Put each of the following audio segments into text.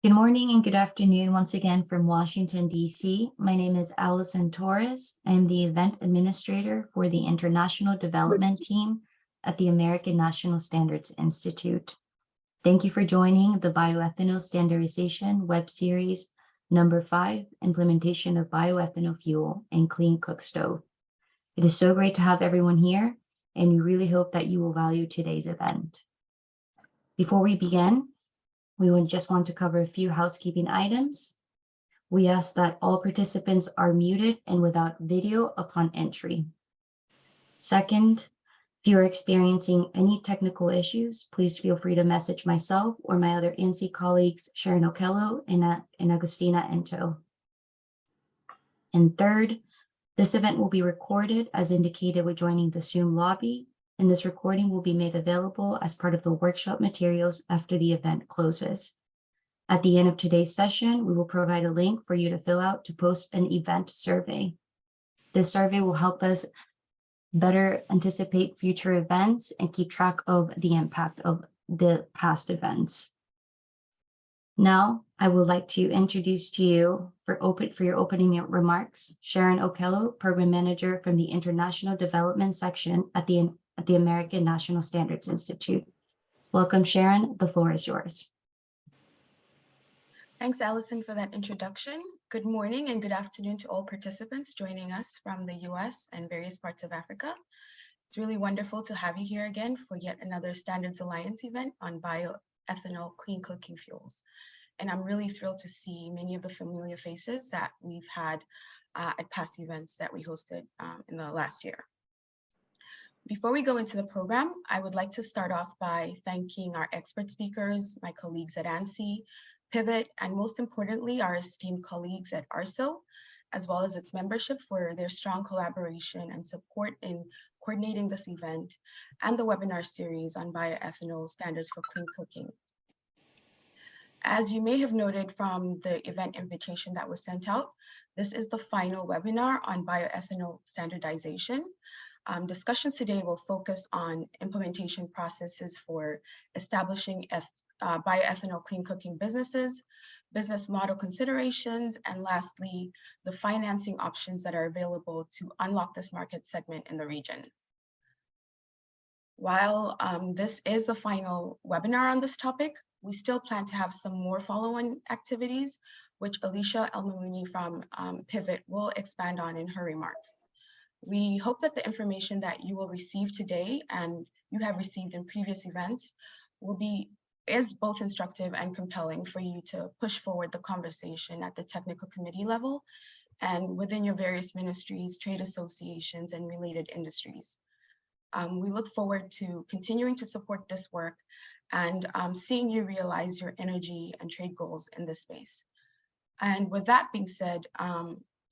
Good morning and good afternoon once again from Washington, D.C. My name is Allison Torres. I am the event administrator for the International Development Team at the American National Standards Institute. Thank you for joining the Bioethanol Standardization web series number 5, Implementation of Bioethanol Fuel and Clean Cookstove. It is so great to have everyone here, and we really hope that you will value today's event. Before we begin, we would just want to cover a few housekeeping items. We ask that all participants are muted and without video upon entry. Second, if you're experiencing any technical issues, please feel free to message myself or my other NC colleagues, Sharon Okello and Agustina Ento. And third, this event will be recorded as indicated with joining the Zoom lobby, and this recording will be made available as part of the workshop materials after the event closes. At the end of today's session, we will provide a link for you to fill out to post an event survey. This survey will help us better anticipate future events and keep track of the impact of the past events. Now, I would like to introduce to you for your opening remarks, Sharon Okello, Program Manager from the International Development Section at the American National Standards Institute. Welcome, Sharon. The floor is yours. Thanks, Allison, for that introduction. Good morning and good afternoon to all participants joining us from the US and various parts of Africa. It's really wonderful to have you here again for yet another Standards Alliance event on bioethanol clean cooking fuels. And I'm really thrilled to see many of the familiar faces that we've had at past events that we hosted in the last year. Before we go into the program, I would like to start off by thanking our expert speakers, my colleagues at ANSI, Pivot, and most importantly, our esteemed colleagues at ARSO, as well as its membership for their strong collaboration and support in coordinating this event and the webinar series on bioethanol standards for clean cooking. As you may have noted from the event invitation that was sent out, this is the final webinar on bioethanol standardization. Discussions today will focus on implementation processes for establishing bioethanol clean cooking businesses, business model considerations, and lastly, the financing options that are available to unlock this market segment in the region. While this is the final webinar on this topic, we still plan to have some more follow-on activities, which Alicia El-Mamouni from Pivot will expand on in her remarks. We hope that the information that you will receive today and you have received in previous events is both instructive and compelling for you to push forward the conversation at the technical committee level and within your various ministries, trade associations, and related industries. We look forward to continuing to support this work and seeing you realize your energy and trade goals in this space. And with that being said,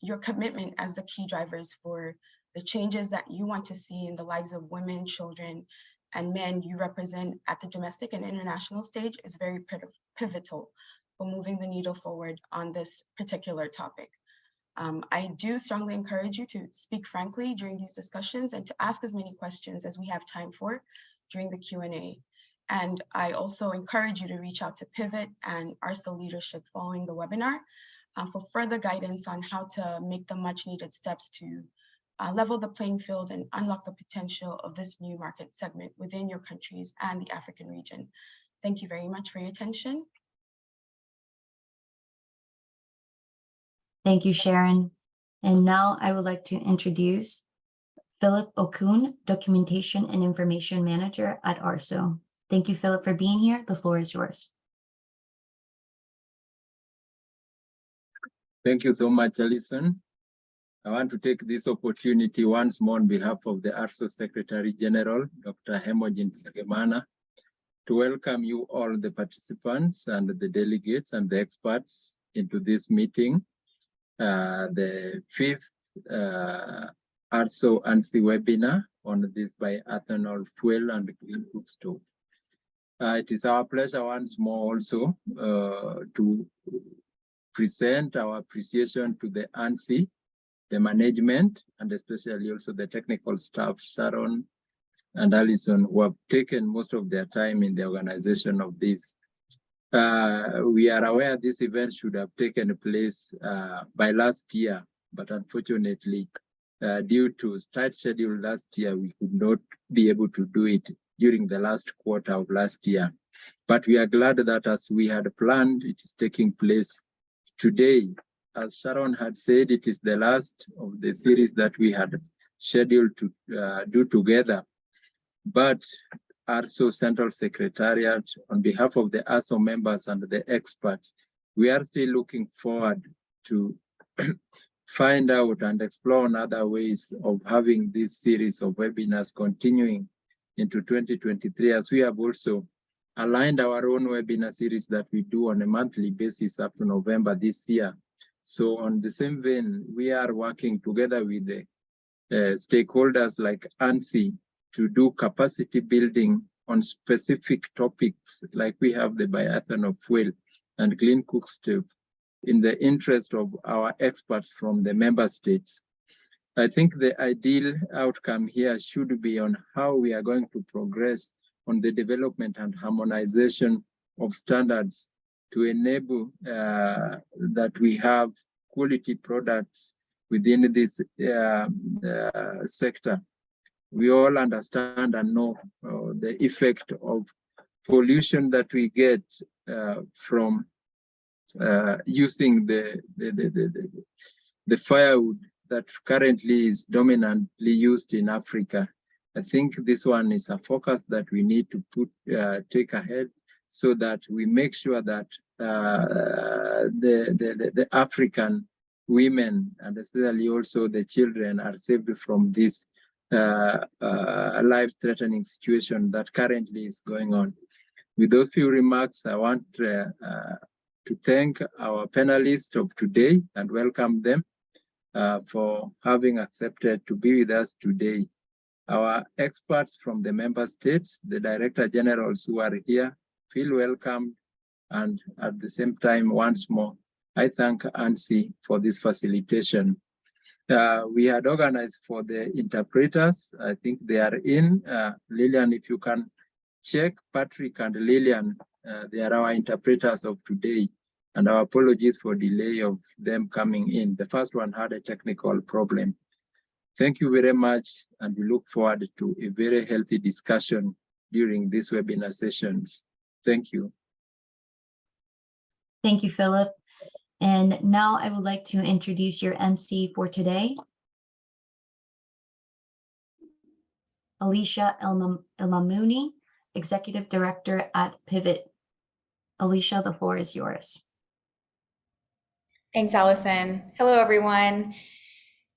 your commitment as the key drivers for the changes that you want to see in the lives of women, children, and men you represent at the domestic and international stage is very pivotal for moving the needle forward on this particular topic. I do strongly encourage you to speak frankly during these discussions and to ask as many questions as we have time for during the Q&A. And I also encourage you to reach out to Pivot and ARSO leadership following the webinar for further guidance on how to make the much needed steps to level the playing field and unlock the potential of this new market segment within your countries and the African region. Thank you very much for your attention. Thank you, Sharon. And now I would like to introduce Philip Okun, Documentation and Information Manager at ARSO. Thank you, Philip, for being here. The floor is yours. Thank you so much, Alison. I want to take this opportunity once more on behalf of the ARSO Secretary General, Dr. Hemojin Segemana, to welcome you all the participants and the delegates and the experts into this meeting, the 5th ARSO ANSI webinar on this bioethanol fuel and clean cookstove. It is our pleasure once more also to present our appreciation to the ANSI, the management, and especially also the technical staff, Sharon and Alison, who have taken most of their time in the organization of this We are aware this event should have taken place by last year, but unfortunately, due to tight schedule last year, we could not be able to do it during the last quarter of last year. But we are glad that as we had planned, it is taking place today. As Sharon had said, it is the last of the series that we had scheduled to do together. But ARSO Central Secretariat, on behalf of the ARSO members and the experts, we are still looking forward to find out and explore on other ways of having this series of webinars continuing into 2023, as we have also aligned our own webinar series that we do on a monthly basis up to November this year. So on the same vein, we are working together with the stakeholders like ANSI to do capacity building on specific topics, like we have the bioethanol fuel and clean cookstove, in the interest of our experts from the member states. I think the ideal outcome here should be on how we are going to progress on the development and harmonization of standards to enable that we have quality products within this sector. We all understand and know the effect of pollution that we get from using the firewood that currently is dominantly used in Africa. I think this one is a focus that we need to take ahead, so that we make sure that the African women, and especially also the children, are saved from this life-threatening situation that currently is going on. With those few remarks, I want to thank our panelists of today and welcome them for having accepted to be with us today. Our experts from the member states, the director generals who are here, feel welcomed. And at the same time, once more, I thank ANSI for this facilitation. We had organized for the interpreters. I think they are in. Lillian, if you can check, Patrick and Lillian, they are our interpreters of today. And our apologies for delay of them coming in. The first one had a technical problem. Thank you very much, and we look forward to a very healthy discussion during these webinar sessions. Thank you. Thank you, Philip. And now I would like to introduce your MC for today, Alicia Elmamouni, Executive Director at Pivot. Alicia, the floor is yours. Thanks, Allison. Hello, everyone.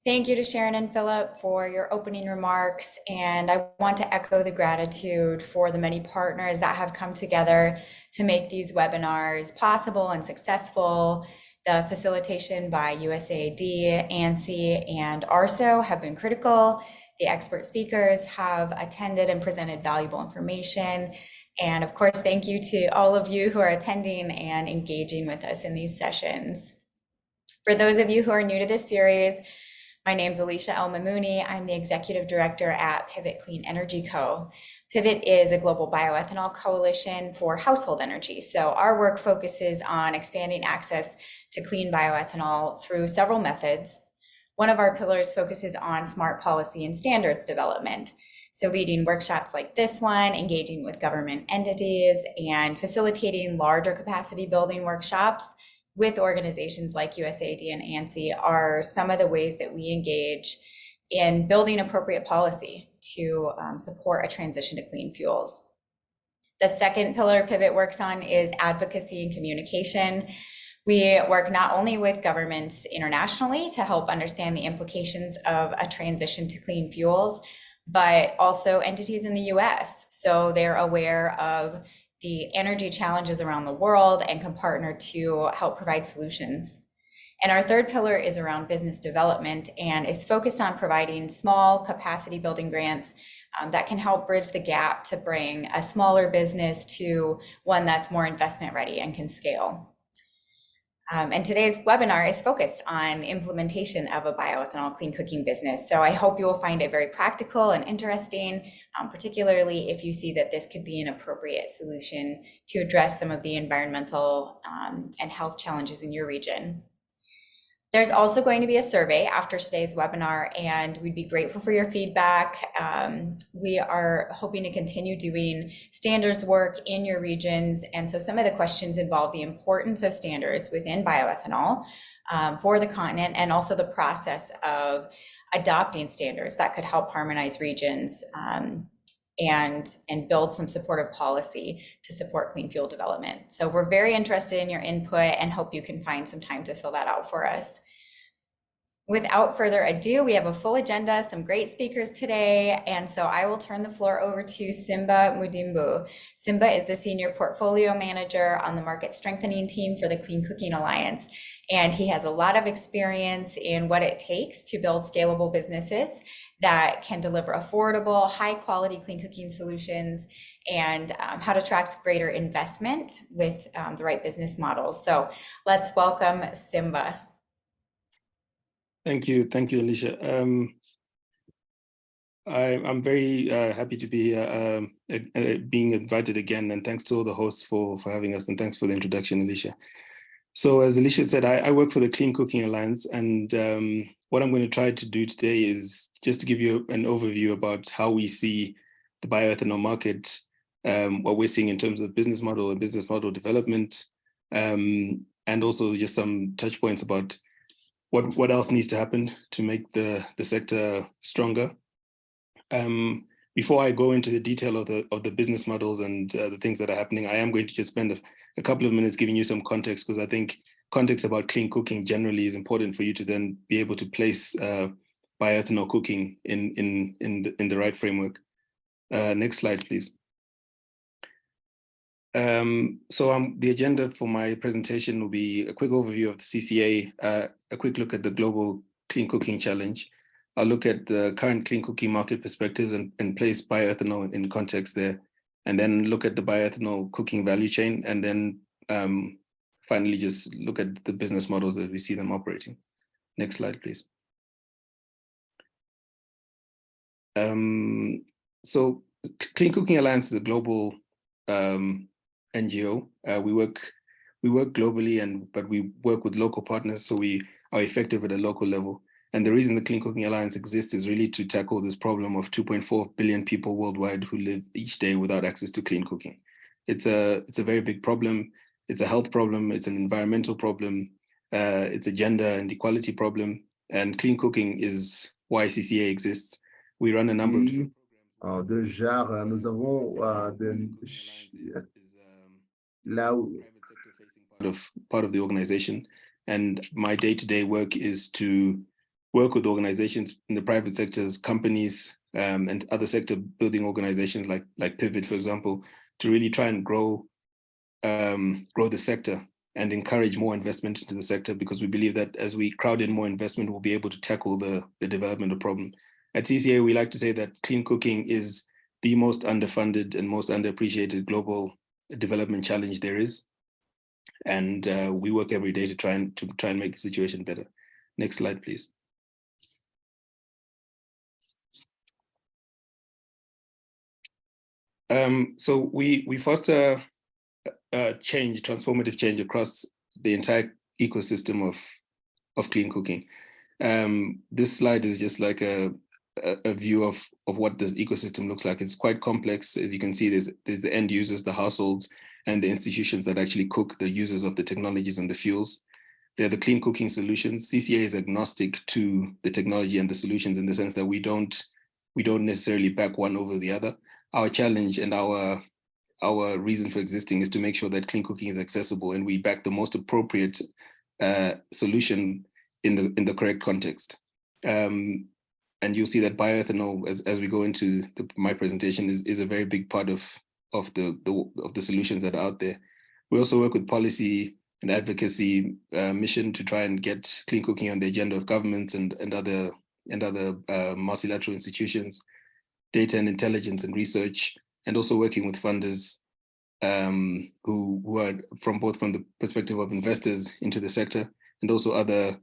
Thank you to Sharon and Philip for your opening remarks. And I want to echo the gratitude for the many partners that have come together to make these webinars possible and successful. The facilitation by USAID, ANSI, and ARSO have been critical. The expert speakers have attended and presented valuable information. And of course, thank you to all of you who are attending and engaging with us in these sessions. For those of you who are new to this series, my name is Alicia Elmamouni. I'm the Executive Director at Pivot Clean Energy Co. Pivot is a global bioethanol coalition for household energy. So our work focuses on expanding access to clean bioethanol through several methods. One of our pillars focuses on smart policy and standards development. So leading workshops like this one, engaging with government entities, and facilitating larger capacity building workshops with organizations like USAID and ANSI are some of the ways that we engage in building appropriate policy to support a transition to clean fuels. The second pillar Pivot works on is advocacy and communication. We work not only with governments internationally to help understand the implications of a transition to clean fuels, but also entities in the US, so they're aware of the energy challenges around the world and can partner to help provide solutions. And our third pillar is around business development and is focused on providing small capacity building grants that can help bridge the gap to bring a smaller business to one that's more investment ready and can scale. And today's webinar is focused on implementation of a bioethanol clean cooking business. So I hope you will find it very practical and interesting, particularly if you see that this could be an appropriate solution to address some of the environmental and health challenges in your region. There's also going to be a survey after today's webinar, and we'd be grateful for your feedback. We are hoping to continue doing standards work in your regions. And so some of the questions involve the importance of standards within bioethanol for the continent, and also the process of adopting standards that could help harmonize regions and build some supportive policy to support clean fuel development. So we're very interested in your input and hope you can find some time to fill that out for us. Without further ado, we have a full agenda, some great speakers today, and so I will turn the floor over to Simba Mudimbu. Simba is the Senior Portfolio Manager on the Market Strengthening Team for the Clean Cooking Alliance, and he has a lot of experience in what it takes to build scalable businesses that can deliver affordable, high-quality clean cooking solutions, and how to attract greater investment with the right business models. So let's welcome Simba. Thank you, Alicia. I'm very happy to be being invited again, and thanks to all the hosts for having us, and thanks for the introduction, Alicia. So as Alicia said, I work for the Clean Cooking Alliance, and what I'm going to try to do today is just to give you an overview about how we see the bioethanol market, what we're seeing in terms of business model and business model development, and also just some touch points about what else needs to happen to make the sector stronger. Before I go into the detail of the business models and the things that are happening, I am going to just spend a couple of minutes giving you some context, because I think context about clean cooking generally is important for you to then be able to place bioethanol cooking in the right framework. Next slide, please. The agenda for my presentation will be a quick overview of the CCA, a quick look at the global clean cooking challenge. I'll look at the current clean cooking market perspectives and place bioethanol in context there, and then look at the bioethanol cooking value chain, and then finally just look at the business models as we see them operating. Next slide, please. So Clean Cooking Alliance is a global NGO. We work globally, but we work with local partners, so we are effective at a local level. And the reason the Clean Cooking Alliance exists is really to tackle this problem of 2.4 billion people worldwide who live each day without access to clean cooking. It's a very big problem. It's a health problem. It's an environmental problem. It's a gender and equality problem. And clean cooking is why CCA exists. We run a number of different de genre, nous avons là où part of the organization, and my day-to-day work is to work with organizations in the private sectors, companies, and other sector building organizations like Pivot, for example, to really try and grow the sector and encourage more investment into the sector, because we believe that as we crowd in more investment, we'll be able to tackle the developmental problem. At CCA, we like to say that clean cooking is the most underfunded and most underappreciated global development challenge there is. And we work every day to try and make the situation better. Next slide, please. So we foster transformative change across the entire ecosystem of clean cooking. This slide is just like a view of what this ecosystem looks like. It's quite complex. As you can see, there's the end users, the households, and the institutions that actually cook, the users of the technologies and the fuels. They're the clean cooking solutions. CCA is agnostic to the technology and the solutions, in the sense that we don't necessarily back one over the other. Our challenge and our reason for existing is to make sure that clean cooking is accessible, and we back the most appropriate solution in the correct context. And you'll see that bioethanol, as we go into my presentation, is a very big part of the solutions that are out there. We also work with policy and advocacy mission to try and get clean cooking on the agenda of governments and other multilateral institutions, data and intelligence and research, and also working with funders who are from the perspective of investors into the sector and also other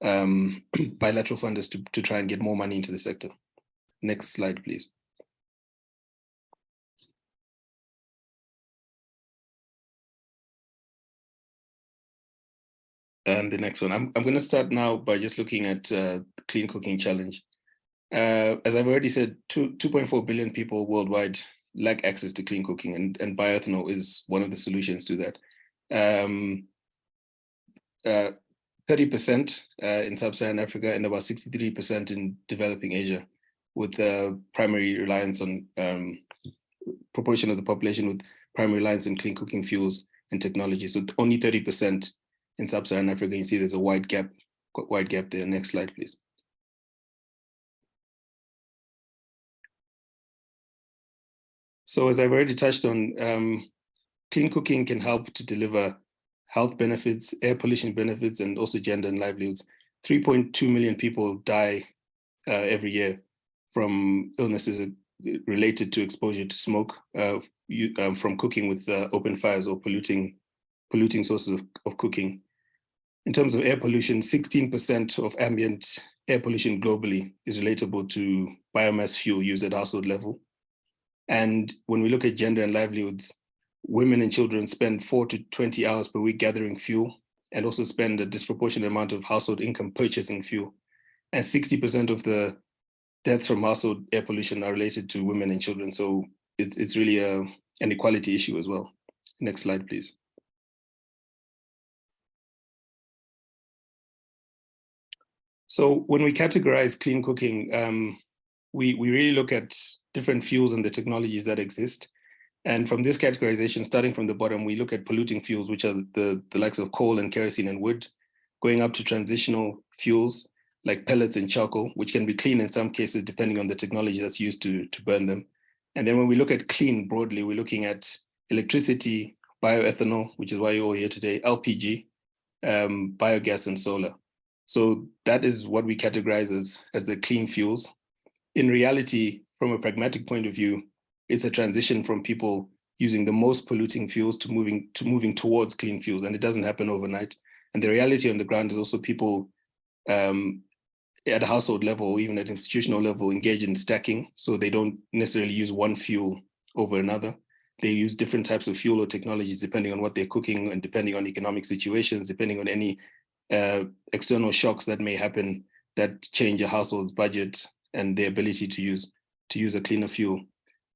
bilateral funders to try and get more money into the sector. Next slide, please. And the next one, I'm going to start now by just looking at the Clean Cooking Challenge. As I've already said, 2.4 billion people worldwide lack access to clean cooking, and bioethanol is one of the solutions to that. 30% in sub-Saharan Africa and about 63% in developing Asia, with primary reliance on proportion of the population with primary reliance on clean cooking fuels and technology. So only 30% in sub-Saharan Africa. You see there's a wide gap there. Next slide, please. So as I've already touched on, clean cooking can help to deliver health benefits, air pollution benefits, and also gender and livelihoods. 3.2 million people die every year from illnesses related to exposure to smoke from cooking with open fires or polluting sources of cooking. In terms of air pollution, 16% of ambient air pollution globally is relatable to biomass fuel used at household level. And when we look at gender and livelihoods, women and children spend 4 to 20 hours per week gathering fuel and also spend a disproportionate amount of household income purchasing fuel. And 60% of the deaths from household air pollution are related to women and children. So it's really an equality issue as well. Next slide, please. So when we categorize clean cooking, we really look at different fuels and the technologies that exist. And from this categorization, starting from the bottom, we look at polluting fuels, which are the likes of coal and kerosene and wood, going up to transitional fuels like pellets and charcoal, which can be clean in some cases, depending on the technology that's used to burn them. And then when we look at clean broadly, we're looking at electricity, bioethanol, which is why you're all here today, LPG, biogas, and solar. So that is what we categorize as the clean fuels. In reality, from a pragmatic point of view, it's a transition from people using the most polluting fuels to moving towards clean fuels, and it doesn't happen overnight. And the reality on the ground is also people at a household level, or even at institutional level, engage in stacking. So they don't necessarily use one fuel over another. They use different types of fuel or technologies depending on what they're cooking and depending on economic situations, depending on any external shocks that may happen that change a household's budget and their ability to use a cleaner fuel.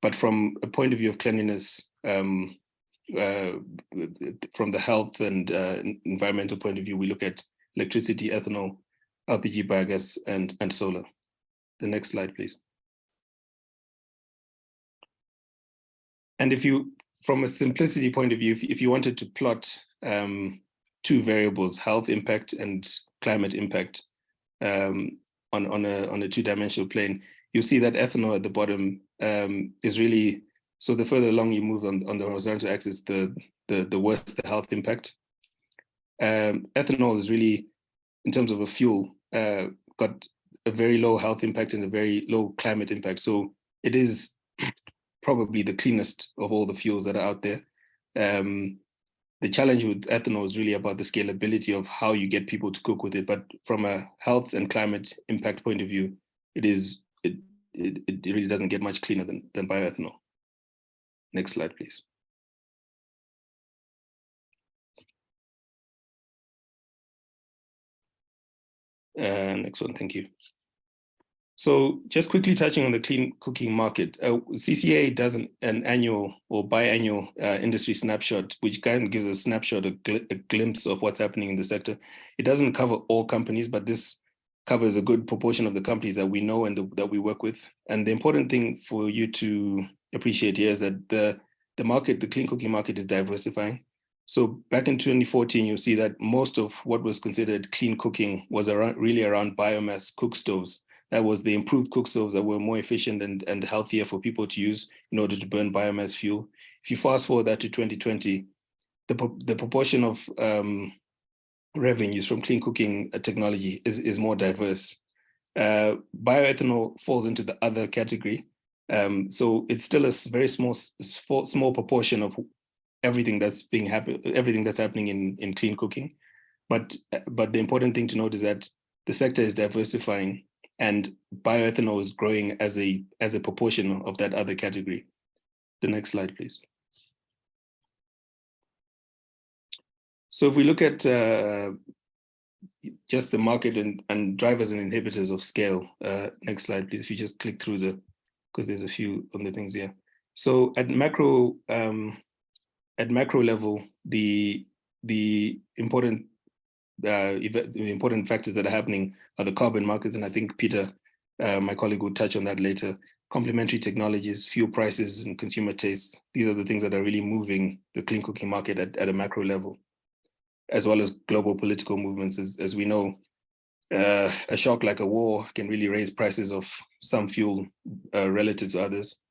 But from a point of view of cleanliness, from the health and environmental point of view, we look at electricity, ethanol, LPG, biogas, and solar. The next slide, please. And if you, from a simplicity point of view, if you wanted to plot two variables, health impact and climate impact, on a two-dimensional plane, you'll see that ethanol at the bottom is really, so the further along you move on the horizontal axis, the worse the health impact. Ethanol is really, in terms of a fuel, got a very low health impact and a very low climate impact. So it is probably the cleanest of all the fuels that are out there. The challenge with ethanol is really about the scalability of how you get people to cook with it. But from a health and climate impact point of view, it really doesn't get much cleaner than bioethanol. Next slide, please. Next one, thank you. So just quickly touching on the clean cooking market, CCA does an annual or biannual industry snapshot, which kind of gives a snapshot, a glimpse of what's happening in the sector. It doesn't cover all companies, but this covers a good proportion of the companies that we know and that we work with. And the important thing for you to appreciate here is that the market, the clean cooking market, is diversifying. So back in 2014, you'll see that most of what was considered clean cooking was really around biomass cook stoves. That was the improved cook stoves that were more efficient and healthier for people to use in order to burn biomass fuel. If you fast forward that to 2020, the proportion of revenues from clean cooking technology is more diverse. Bioethanol falls into the other category. So it's still a very small proportion of everything that's happening in clean cooking. But the important thing to note is that the sector is diversifying, and bioethanol is growing as a proportion of that other category. The next slide, please. So if we look at just the market and drivers and inhibitors of scale, next slide, please. If you just click through because there's a few on the things here. So at macro level, the important factors that are happening are the carbon markets, and I think Peter, my colleague, will touch on that later. Complementary technologies, fuel prices, and consumer tastes. These are the things that are really moving the clean cooking market at a macro level, as well as global political movements. As we know, a shock like a war can really raise prices of some fuel relative to others.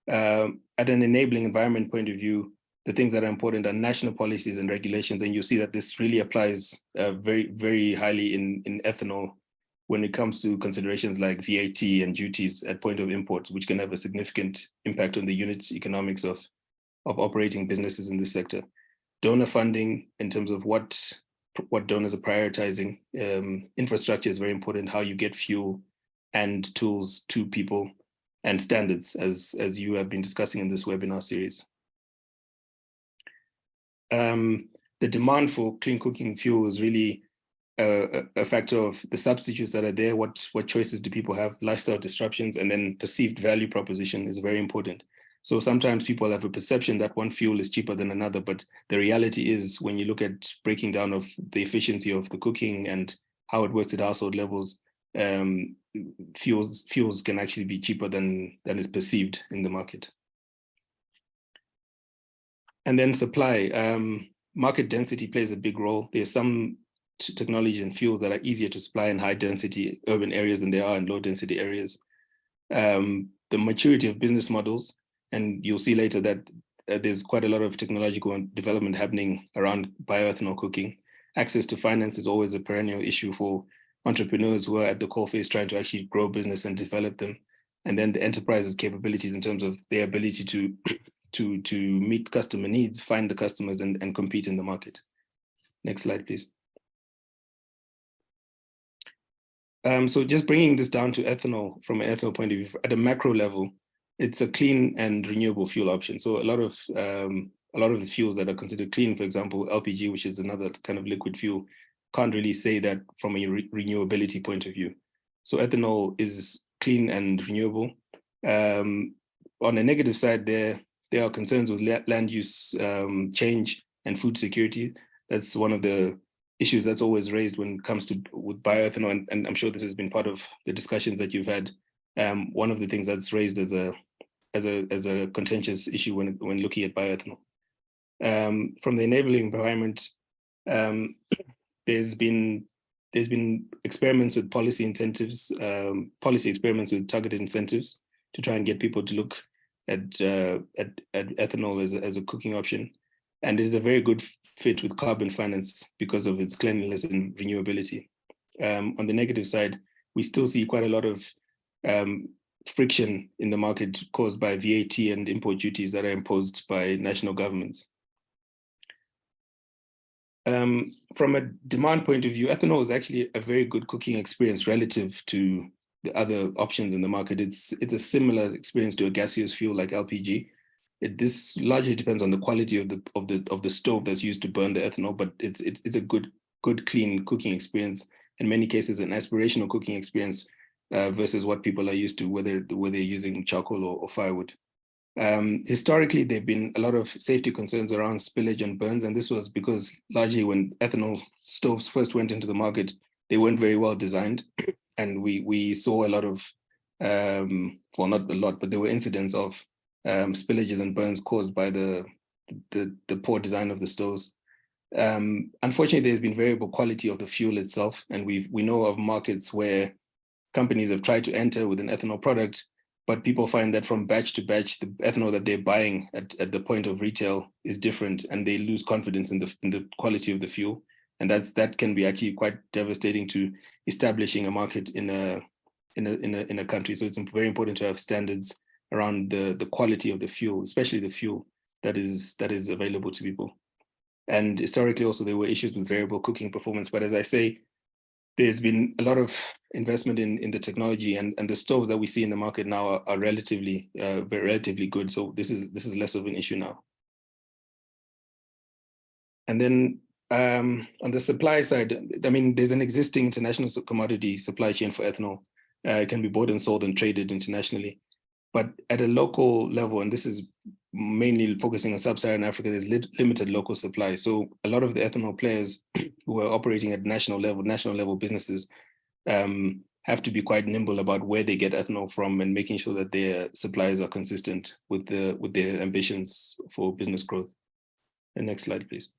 At an enabling environment point of view, the things that are important are national policies and regulations, and you see that this really applies very, very highly in ethanol when it comes to considerations like VAT and duties at point of import, which can have a significant impact on the unit economics of operating businesses in this sector. Donor funding, in terms of what donors are prioritizing. Infrastructure is very important, how you get fuel and tools to people, and standards, as you have been discussing in this webinar series. The demand for clean cooking fuel is really a factor of the substitutes that are there, what choices do people have, lifestyle disruptions, and then perceived value proposition is very important. So sometimes people have a perception that one fuel is cheaper than another, but the reality is when you look at breaking down of the efficiency of the cooking and how it works at household levels, fuels can actually be cheaper than is perceived in the market. And then supply, market density plays a big role. There's some technology and fuels that are easier to supply in high density urban areas than they are in low density areas. The maturity of business models, and you'll see later that there's quite a lot of technological development happening around bioethanol cooking. Access to finance is always a perennial issue for entrepreneurs who are at the coalface trying to actually grow business and develop them. And then the enterprise's capabilities in terms of their ability to meet customer needs, find the customers, and compete in the market. Next slide, please. So just bringing this down to ethanol from an ethanol point of view, at a macro level, it's a clean and renewable fuel option. So a lot of the fuels that are considered clean, for example, LPG, which is another kind of liquid fuel, can't really say that from a renewability point of view. So ethanol is clean and renewable. On the negative side, there are concerns with land use change and food security. That's one of the issues that's always raised when it comes to with bioethanol, and I'm sure this has been part of the discussions that you've had. One of the things that's raised as a contentious issue when looking at bioethanol. From the enabling environment, there's been experiments with policy incentives, policy experiments with targeted incentives to try and get people to look at ethanol as a cooking option, and is a very good fit with carbon finance because of its cleanliness and renewability. On the negative side, we still see quite a lot of friction in the market caused by VAT and import duties that are imposed by national governments. From a demand point of view, ethanol is actually a very good cooking experience relative to the other options in the market. It's a similar experience to a gaseous fuel like LPG. This largely depends on the quality of the stove that's used to burn the ethanol, but it's a good clean cooking experience. In many cases, an aspirational cooking experience versus what people are used to, whether they're using charcoal or firewood. Historically, there have been a lot of safety concerns around spillage and burns, and this was because largely when ethanol stoves first went into the market, they weren't very well designed, and we saw a lot of, well, not a lot, but there were incidents of spillages and burns caused by the poor design of the stoves. Unfortunately, there's been variable quality of the fuel itself, and we know of markets where companies have tried to enter with an ethanol product, but people find that from batch to batch, the ethanol that they're buying at the point of retail is different, and they lose confidence in the quality of the fuel, and that can be actually quite devastating to establishing a market in a country. So it's very important to have standards around the quality of the fuel, especially the fuel. that is available to people. And historically also there were issues with variable cooking performance, but as I say, there's been a lot of investment in the technology, and the stoves that we see in the market now are relatively relatively good. So this is less of an issue now. And then on the supply side, I mean, there's an existing international commodity supply chain for ethanol. It can be bought and sold and traded internationally. But at a local level, and this is mainly focusing on sub-Saharan Africa, there's limited local supply. So a lot of the ethanol players who are operating at national level businesses have to be quite nimble about where they get ethanol from and making sure that their supplies are consistent with their ambitions for business growth. The next slide, please.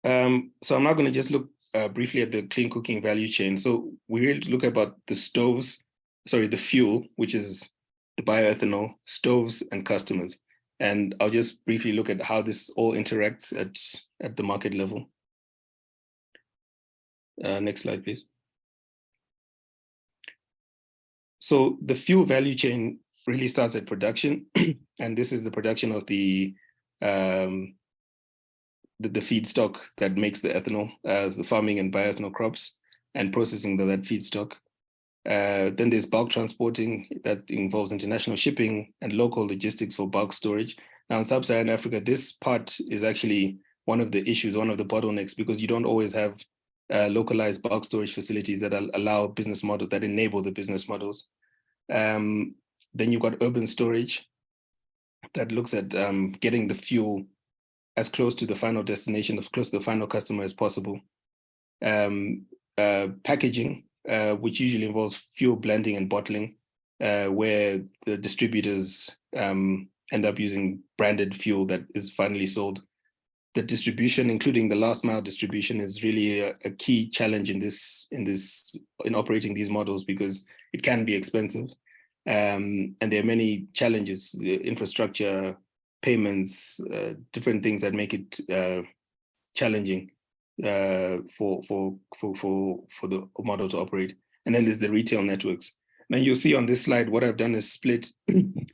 So I'm now going to just look briefly at the clean cooking value chain. So we really look about the stoves, sorry, the fuel, which is the bioethanol, stoves, and customers. And I'll just briefly look at how this all interacts at the market level. Next slide, please. So the fuel value chain really starts at production, and this is the production of the feedstock that makes the ethanol, the farming and bioethanol crops, and processing that feedstock. Then there's bulk transporting that involves international shipping and local logistics for bulk storage. Now in sub-Saharan Africa, this part is actually one of the issues, one of the bottlenecks, because you don't always have localized bulk storage facilities that allow business models, that enable the business models. Then you've got urban storage that looks at getting the fuel as close to the final destination, as close to the final customer as possible. Packaging, which usually involves fuel blending and bottling, where the distributors end up using branded fuel that is finally sold. The distribution, including the last mile distribution, is really a key challenge in operating these models, because it can be expensive. And there are many challenges, infrastructure, payments, different things that make it challenging for the model to operate. And then there's the retail networks. Now you'll see on this slide, what I've done is split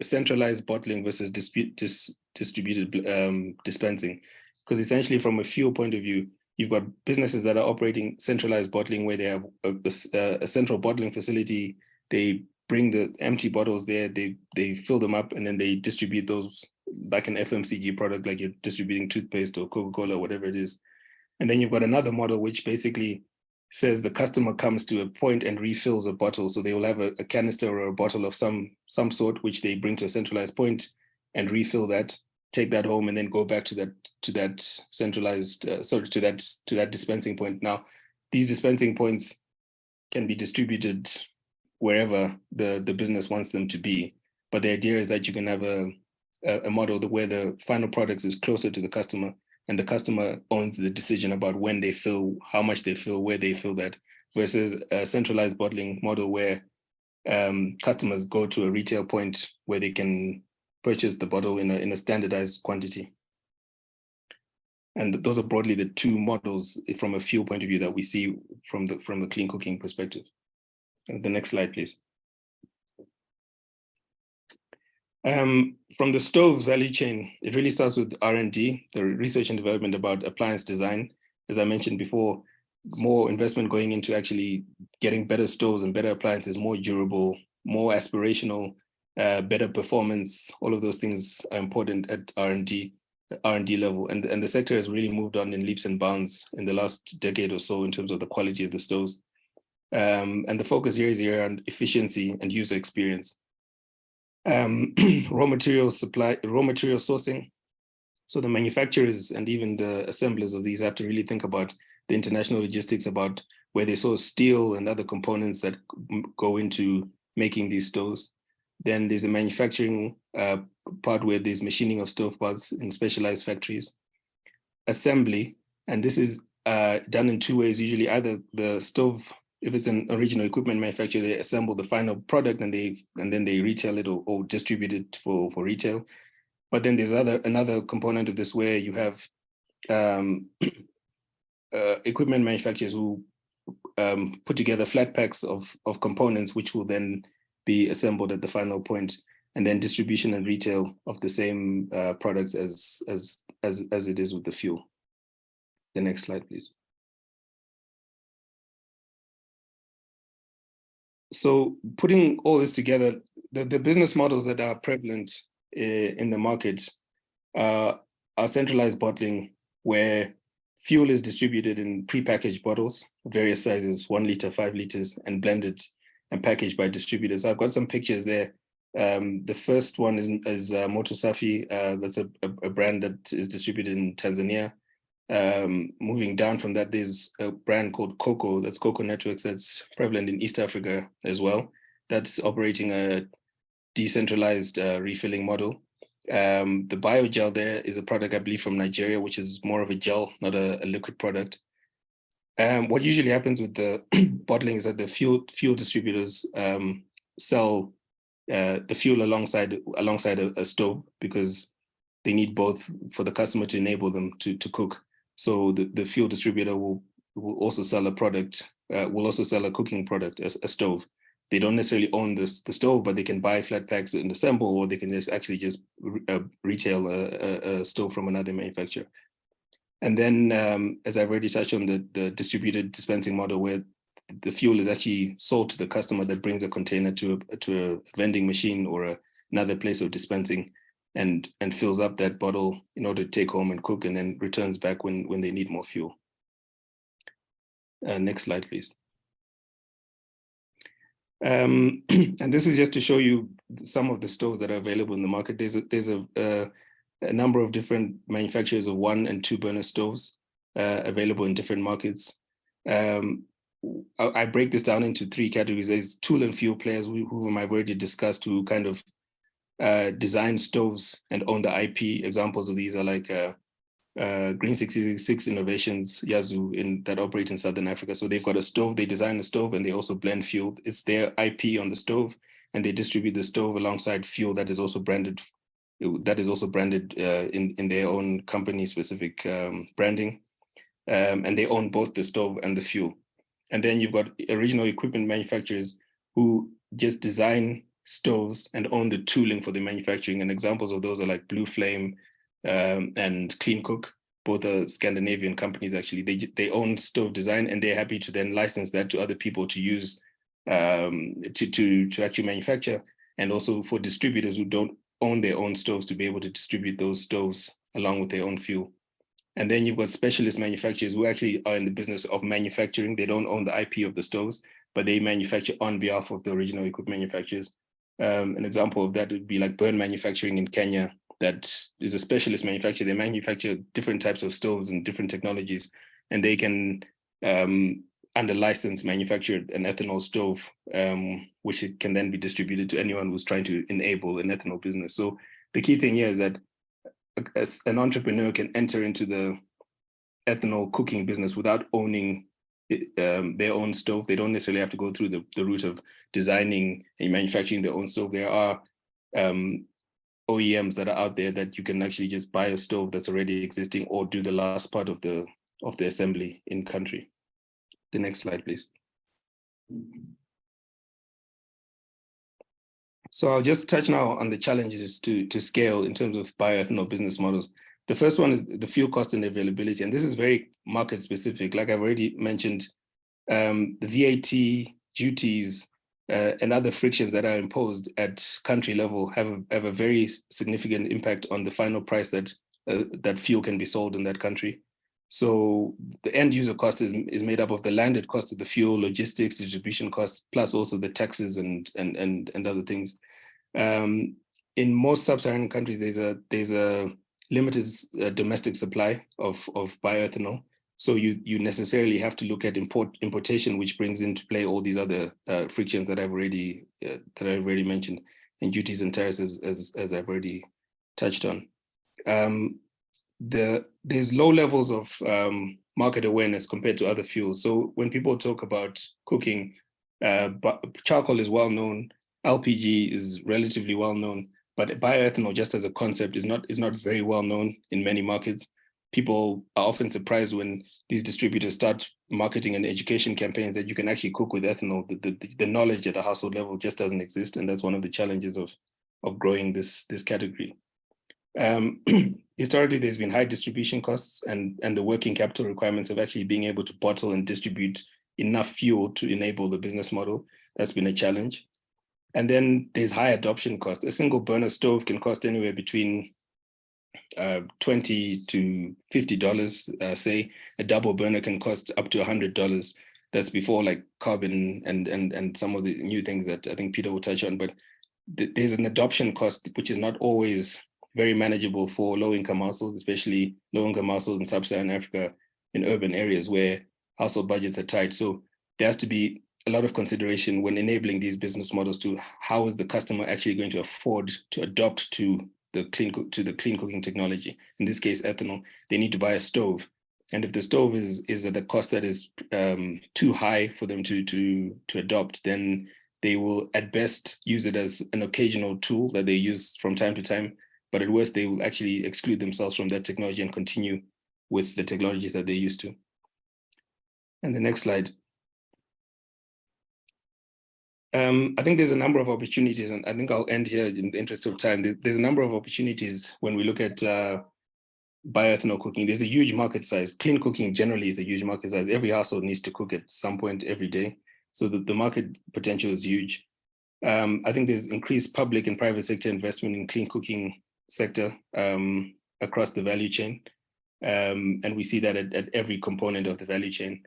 centralized bottling versus distributed dispensing. Because essentially from a fuel point of view, you've got businesses that are operating centralized bottling, where they have a central bottling facility. They bring the empty bottles there, they fill them up, and then they distribute those like an FMCG product, like you're distributing toothpaste or Coca-Cola, whatever it is. And then you've got another model which basically says the customer comes to a point and refills a bottle. So they will have a canister or a bottle of some sort, which they bring to a centralized point and refill that, take that home, and then go back to that centralized, to that dispensing point. Now, these dispensing points can be distributed wherever the business wants them to be. But the idea is that you can have a model where the final product is closer to the customer, and the customer owns the decision about when they fill, how much they fill, where they fill that, versus a centralized bottling model where customers go to a retail point where they can purchase the bottle in a standardized quantity. And those are broadly the two models from a fuel point of view that we see from the clean cooking perspective. The next slide, please. From the stoves value chain, it really starts with R&D, the research and development about appliance design. As I mentioned before, more investment going into actually getting better stoves and better appliances, more durable, more aspirational, better performance. All of those things are important at R&D level. And the sector has really moved on in leaps and bounds in the last decade or so in terms of the quality of the stoves. And the focus here is around efficiency and user experience. Raw material sourcing. So the manufacturers and even the assemblers of these have to really think about the international logistics, about where they source steel and other components that go into making these stoves. Then there's a manufacturing part where there's machining of stovepots in specialized factories. Assembly, and this is done in two ways. Usually either the stove, if it's an original equipment manufacturer, they assemble the final product and then they retail it or distribute it for retail. But then there's another component of this where you have equipment manufacturers who put together flat packs of components, which will then be assembled at the final point. and then distribution and retail of the same products as it is with the fuel. The next slide, please. So putting all this together, the business models that are prevalent in the market are centralized bottling, where fuel is distributed in prepackaged bottles, various sizes, 1 liter, 5 liters, and blended and packaged by distributors. I've got some pictures there. The first one is Moto Safi. That's a brand that is distributed in Tanzania. Moving down from that, there's a brand called Coco, that's Coco Networks, that's prevalent in East Africa as well. That's operating a decentralized refilling model. The biogel there is a product, I believe, from Nigeria, which is more of a gel, not a liquid product. What usually happens with the bottling is that the fuel distributors sell the fuel alongside a stove, because they need both for the customer to enable them to cook. So the fuel distributor will also sell a product, will also sell a cooking product, a stove. They don't necessarily own the stove, but they can buy flat packs and assemble, or they can just retail a stove from another manufacturer. And then, as I've already touched on, the distributed dispensing model, where the fuel is actually sold to the customer that brings a container to a vending machine or another place of dispensing, and fills up that bottle in order to take home and cook, and then returns back when they need more fuel. Next slide, please. And this is just to show you some of the stoves that are available in the market. There's a number of different manufacturers of 1 and 2 burner stoves available in different markets. I break this down into 3 categories. There's tool and fuel players, whom I've already discussed, who kind of design stoves and own the IP. Examples of these are like Green 66 Innovations, Yazoo, that operate in Southern Africa. So they've got a stove, they design a stove, and they also blend fuel. It's their IP on the stove, and they distribute the stove alongside fuel that is also branded in their own company specific branding. And they own both the stove and the fuel. And then you've got original equipment manufacturers who just design stoves and own the tooling for the manufacturing. And examples of those are like Blue Flame and Clean Cook. Both are Scandinavian companies, actually. They own stove design, and they're happy to then license that to other people to use to actually manufacture, and also for distributors who don't own their own stoves to be able to distribute those stoves along with their own fuel. And then you've got specialist manufacturers who actually are in the business of manufacturing. They don't own the IP of the stoves, but they manufacture on behalf of the original equipment manufacturers. An example of that would be like Burn Manufacturing in Kenya. That is a specialist manufacturer. They manufacture different types of stoves and different technologies, and they can, under license, manufacture an ethanol stove, which it can then be distributed to anyone who's trying to enable an ethanol business. So the key thing here is that an entrepreneur can enter into the ethanol cooking business without owning their own stove. They don't necessarily have to go through the route of designing and manufacturing their own stove. There are OEMs that are out there that you can actually just buy a stove that's already existing, or do the last part of the assembly in country. The next slide, please. So I'll just touch now on the challenges to scale in terms of bioethanol business models. The first one is the fuel cost and availability, and this is very market specific. Like I've already mentioned, the VAT, duties, and other frictions that are imposed at country level have a very significant impact on the final price that fuel can be sold in that country. So the end user cost is made up of the landed cost of the fuel, logistics, distribution costs, plus also the taxes and other things. In most sub-Saharan countries, there's a limited domestic supply of bioethanol. So you necessarily have to look at importation, which brings into play all these other frictions that I've already mentioned, and duties and tariffs, as I've already touched on. There's low levels of market awareness compared to other fuels. So when people talk about cooking, charcoal is well known, LPG is relatively well known, but bioethanol, just as a concept, is not very well known in many markets. People are often surprised when these distributors start marketing and education campaigns that you can actually cook with ethanol. The knowledge at a household level just doesn't exist, and that's one of the challenges of growing this category. Historically, there's been high distribution costs and the working capital requirements of actually being able to bottle and distribute enough fuel to enable the business model. That's been a challenge. And then there's high adoption cost. A single burner stove can cost anywhere between $20 to $50, say. A double burner can cost up to $100. That's before like carbon and some of the new things that I think Peter will touch on. But there's an adoption cost, which is not always very manageable for low-income households, especially low-income households in sub-Saharan Africa, in urban areas where household budgets are tight. So there has to be a lot of consideration when enabling these business models to how is the customer actually going to afford to adopt to the clean cooking technology. In this case, ethanol. They need to buy a stove, and if the stove is at a cost that is too high for them to adopt, then they will at best use it as an occasional tool that they use from time to time. But at worst, they will actually exclude themselves from that technology and continue with the technologies that they're used to. And the next slide. I think there's a number of opportunities, and I think I'll end here in the interest of time. There's a number of opportunities when we look at bioethanol cooking. There's a huge market size. Clean cooking generally is a huge market size. Every household needs to cook at some point every day. So the market potential is huge. I think there's increased public and private sector investment in clean cooking sector across the value chain. And we see that at every component of the value chain.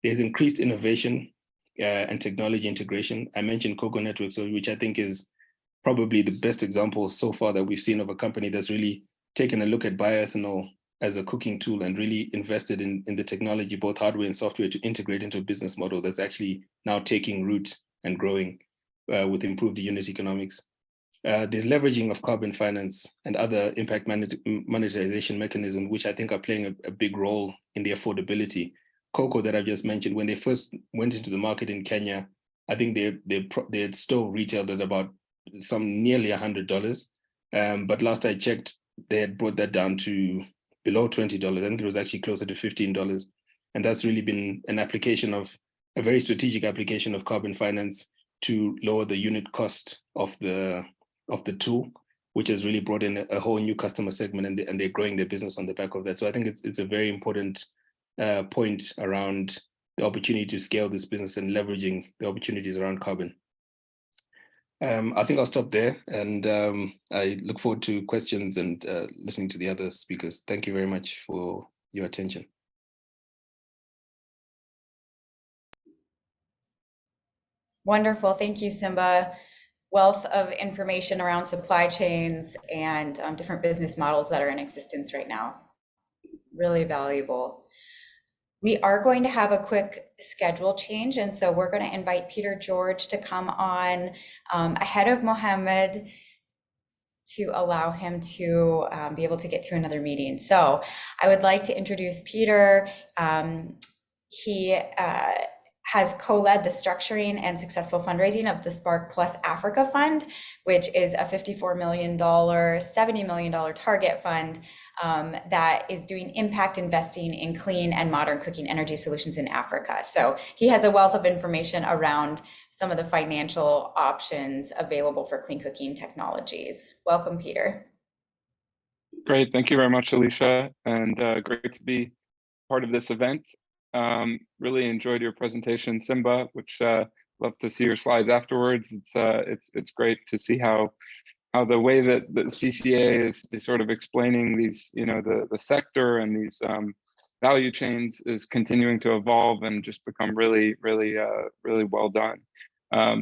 There's increased innovation and technology integration. I mentioned Cocoa Networks, which I think is probably the best example so far that we've seen of a company that's really taken a look at bioethanol as a cooking tool and really invested in the technology, both hardware and software, to integrate into a business model that's actually now taking root and growing with improved unit economics. There's leveraging of carbon finance and other impact monetization mechanisms, which I think are playing a big role in the affordability. Cocoa that I've just mentioned, when they first went into the market in Kenya, I think they had stove retailed at about nearly $100. But last I checked, they had brought that down to below $20. I think it was actually closer to $15. And that's really been an application of a very strategic application of carbon finance to lower the unit cost of the tool, which has really brought in a whole new customer segment, and they're growing their business on the back of that. So I think it's a very important point around the opportunity to scale this business and leveraging the opportunities around carbon. I think I'll stop there, and I look forward to questions and listening to the other speakers. Thank you very much for your attention. Wonderful. Thank you, Simba. Wealth of information around supply chains and different business models that are in existence right now. Really valuable. We are going to have a quick schedule change, and so we're going to invite Peter George to come on ahead of Mohammed to allow him to be able to get to another meeting. So I would like to introduce Peter. He has co-led the structuring and successful fundraising of the Spark Plus Africa Fund, which is a $54 million, $70 million target fund that is doing impact investing in clean and modern cooking energy solutions in Africa. So he has a wealth of information around some of the financial options available for clean cooking technologies. Welcome, Peter. Great, thank you very much, Alicia, and great to be part of this event. Really enjoyed your presentation, Simba, which love to see your slides afterwards. It's great to see how the way that the CCA is sort of explaining these, the sector and these value chains is continuing to evolve and just become really well done.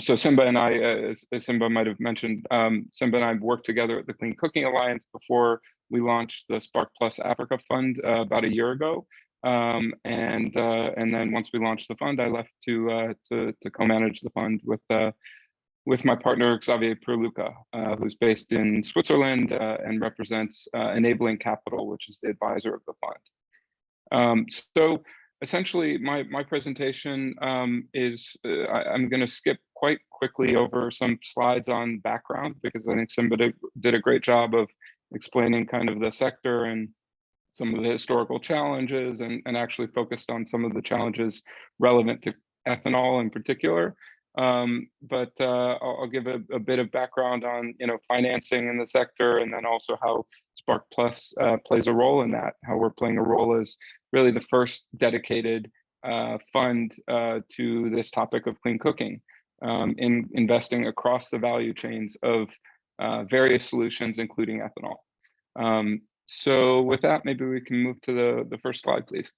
So Simba and I, as Simba might have mentioned, Simba and I worked together at the Clean Cooking Alliance before we launched the Spark Plus Africa Fund about a year ago. And then once we launched the fund, I left to co-manage the fund with my partner Xavier Perluca, who's based in Switzerland and represents Enabling Capital, which is the advisor of the fund. So essentially, my presentation is I'm going to skip quite quickly over some slides on background, because I think somebody did a great job of explaining kind of the sector and some of the historical challenges, and actually focused on some of the challenges relevant to ethanol in particular. But I'll give a bit of background on financing in the sector, and then also how Spark Plus plays a role in that, how we're playing a role as really the first dedicated fund to this topic of clean cooking, in investing across the value chains of various solutions, including ethanol. So with that, maybe we can move to the first slide, please.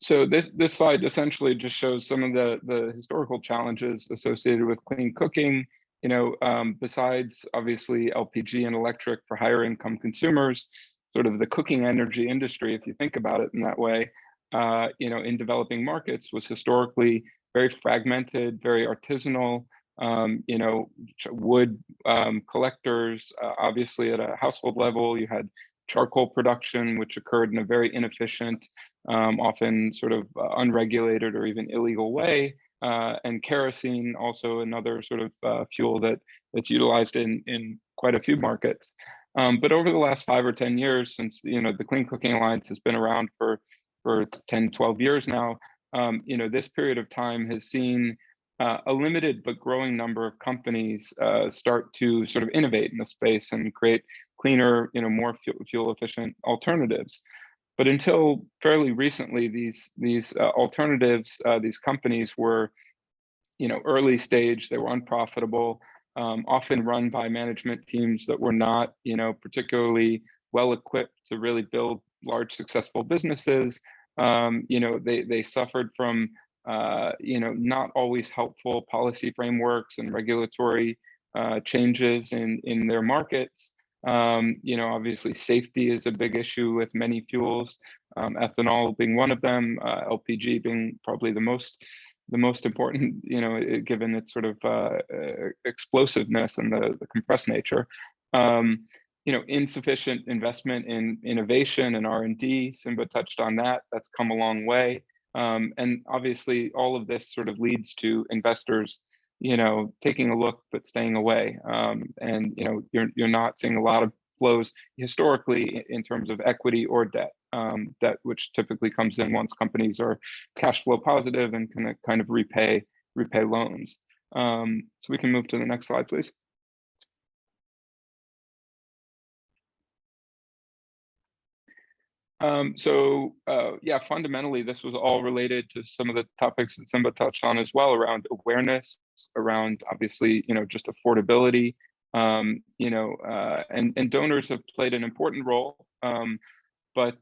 So this slide essentially just shows some of the historical challenges associated with clean cooking. Besides obviously LPG and electric for higher income consumers, sort of the cooking energy industry, if you think about it in that way, in developing markets was historically very fragmented, very artisanal. Wood collectors, obviously at a household level, you had charcoal production, which occurred in a very inefficient, often sort of unregulated or even illegal way. And kerosene, also another sort of fuel that's utilized in quite a few markets. But over the last 5 or 10 years, since the Clean Cooking Alliance has been around for 10, 12 years now, this period of time has seen a limited but growing number of companies start to sort of innovate in the space and create cleaner, more fuel efficient alternatives. But until fairly recently, these alternatives, these companies were, early stage. They were unprofitable, often run by management teams that were not, particularly well equipped to really build large successful businesses. They suffered from not always helpful policy frameworks and regulatory changes in their markets. Obviously safety is a big issue with many fuels, ethanol being one of them, LPG being probably the most important, given its sort of explosiveness and the compressed nature. Insufficient investment in innovation and R&D. Simba touched on that. That's come a long way. And obviously all of this sort of leads to investors, taking a look but staying away. And you're not seeing a lot of flows historically in terms of equity or debt, which typically comes in once companies are cash flow positive and can kind of repay loans. So we can move to the next slide, please. Fundamentally, this was all related to some of the topics that Simba touched on as well, around awareness, around obviously, just affordability, and donors have played an important role, but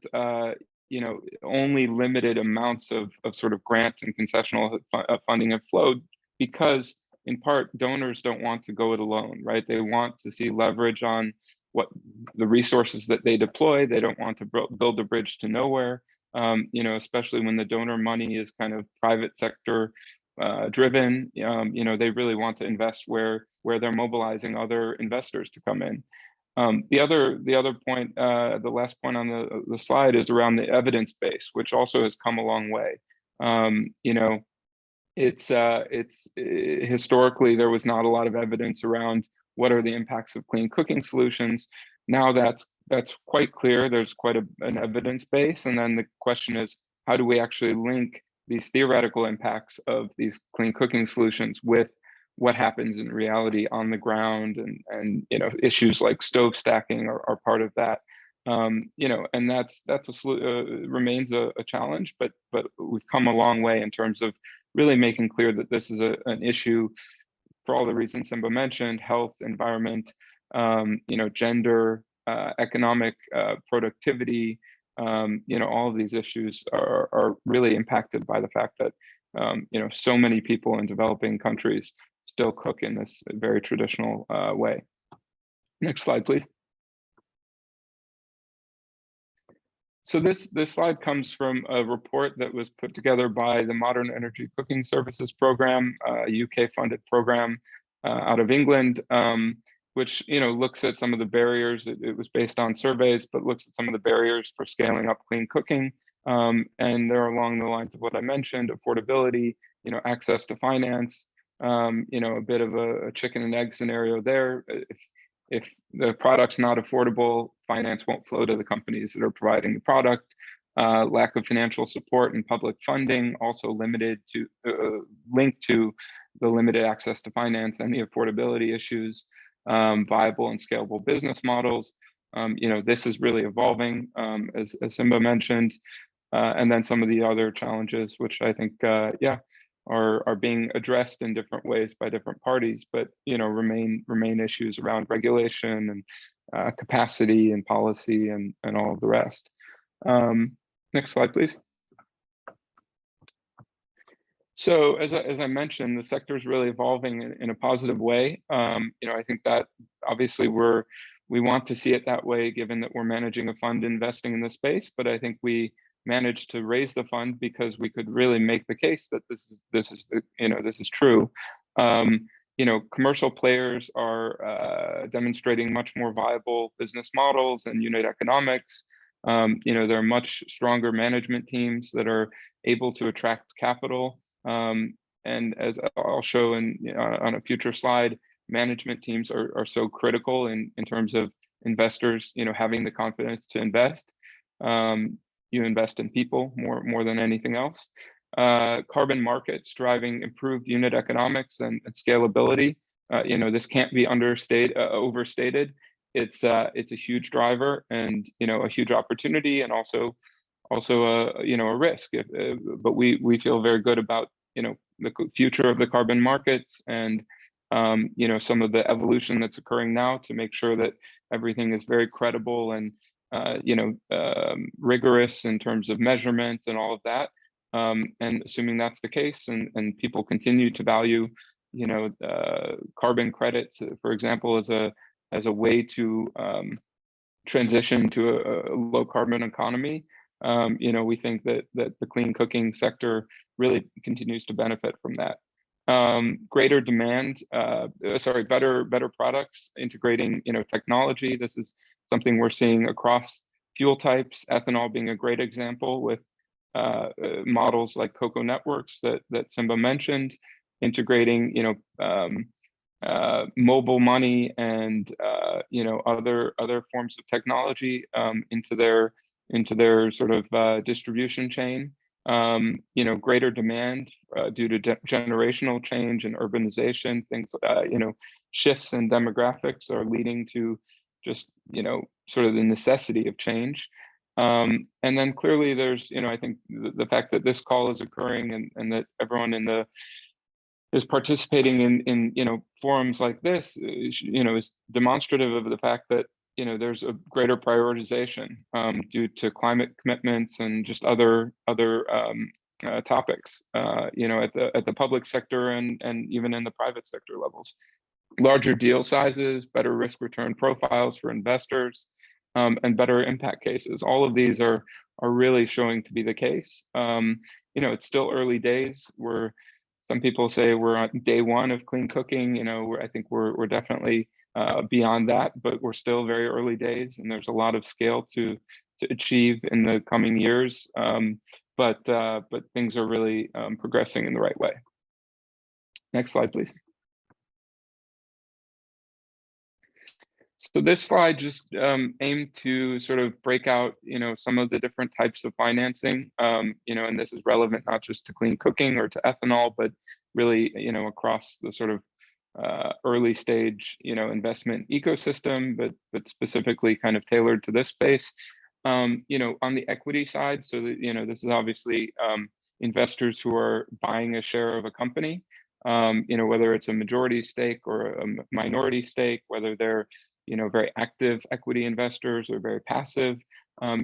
only limited amounts of sort of grants and concessional funding have flowed, because in part donors don't want to go it alone, right? They want to see leverage on what the resources that they deploy. They don't want to build a bridge to nowhere, especially when the donor money is kind of private sector driven. They really want to invest where they're mobilizing other investors to come in. The other point, the last point on the slide, is around the evidence base, which also has come a long way. It's historically there was not a lot of evidence around what are the impacts of clean cooking solutions. Now that's quite clear. There's quite an evidence base, and then the question is, how do we actually link these theoretical impacts of these clean cooking solutions with what happens in reality on the ground, and issues like stove stacking are part of that. And that's remains a challenge, but we've come a long way in terms of really making clear that this is an issue for all the reasons Simba mentioned: health, environment, gender, economic productivity. All of these issues are really impacted by the fact that so many people in developing countries still cook in this very traditional way. Next slide, please. So this slide comes from a report that was put together by the Modern Energy Cooking Services Program, a UK-funded program out of England, which looks at some of the barriers. It was based on surveys, but looks at some of the barriers for scaling up clean cooking. And they're along the lines of what I mentioned: affordability, access to finance, a bit of a chicken and egg scenario there. If the product's not affordable, finance won't flow to the companies that are providing the product. Lack of financial support and public funding, also limited to linked to the limited access to finance and the affordability issues, viable and scalable business models. This is really evolving, as Simba mentioned, and then some of the other challenges, which I think, are being addressed in different ways by different parties, but remain issues around regulation and capacity and policy and all of the rest. Next slide, please. So as I mentioned, the sector is really evolving in a positive way. I think that obviously we want to see it that way, given that we're managing a fund investing in the space. But I think we managed to raise the fund because we could really make the case that this is true. Commercial players are demonstrating much more viable business models and unit economics. There are much stronger management teams that are able to attract capital. And as I'll show on a future slide, management teams are so critical in terms of investors, having the confidence to invest. You invest in people more than anything else. Carbon markets driving improved unit economics and scalability. This can't be overstated. It's a huge driver and a huge opportunity, and also a risk. But we feel very good about the future of the carbon markets and some of the evolution that's occurring now to make sure that everything is very credible and rigorous in terms of measurement and all of that. And assuming that's the case, and people continue to value carbon credits, for example, as a way to transition to a low carbon economy. We think that the clean cooking sector really continues to benefit from that. Greater demand, better products, integrating technology. This is something we're seeing across fuel types, ethanol being a great example, with models like Cocoa Networks that Simba mentioned, integrating mobile money and other forms of technology into their sort of distribution chain. Greater demand due to generational change and urbanization. Things shifts in demographics are leading to just sort of the necessity of change. And then clearly there's I think the fact that this call is occurring and that everyone is participating in forums like this is demonstrative of the fact that there's a greater prioritization due to climate commitments and just other topics at the public sector and even in the private sector levels. Larger deal sizes, better risk return profiles for investors, and better impact cases. All of these are really showing to be the case. It's still early days. Some people say we're on day one of clean cooking. I think we're definitely beyond that, but we're still very early days, and there's a lot of scale to achieve in the coming years. But things are really progressing in the right way. Next slide, please. So this slide just aimed to sort of break out, some of the different types of financing, and this is relevant not just to clean cooking or to ethanol, but really, across the sort of early stage, investment ecosystem, but specifically kind of tailored to this space. On the equity side, so that, this is obviously investors who are buying a share of a company, whether it's a majority stake or a minority stake, whether they're very active equity investors or very passive.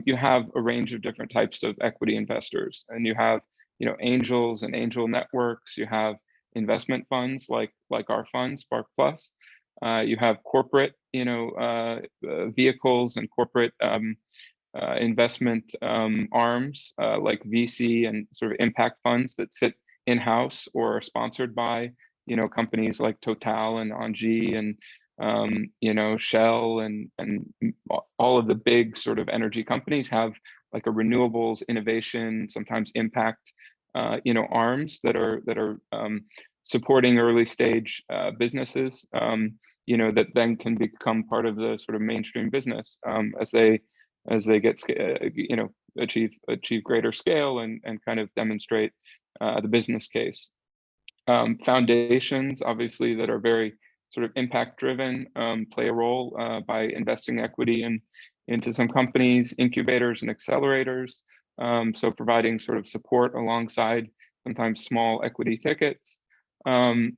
You have a range of different types of equity investors, and you have angels and angel networks. You have investment funds like our fund, Spark Plus. You have corporate vehicles and corporate investment arms like VC and sort of impact funds that sit in-house or are sponsored by companies like Total and Engie and Shell and all of the big sort of energy companies have like a renewables innovation, sometimes impact arms that are supporting early stage businesses that then can become part of the sort of mainstream business as they get achieve greater scale and kind of demonstrate the business case. Foundations, obviously, that are very sort of impact driven, play a role by investing equity into some companies, incubators and accelerators. So providing sort of support alongside sometimes small equity tickets. And,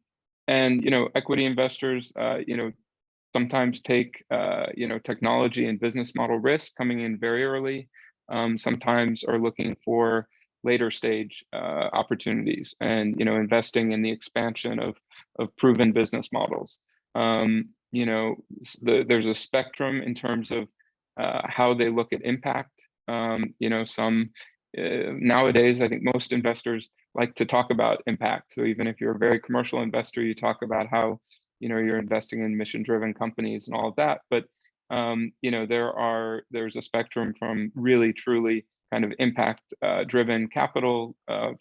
equity investors, sometimes take, technology and business model risk coming in very early. Sometimes are looking for later stage opportunities and, investing in the expansion of proven business models. There's a spectrum in terms of how they look at impact. Some nowadays, I think most investors like to talk about impact. So even if you're a very commercial investor, you talk about how, you're investing in mission-driven companies and all of that. But there's a spectrum from really truly kind of impact driven capital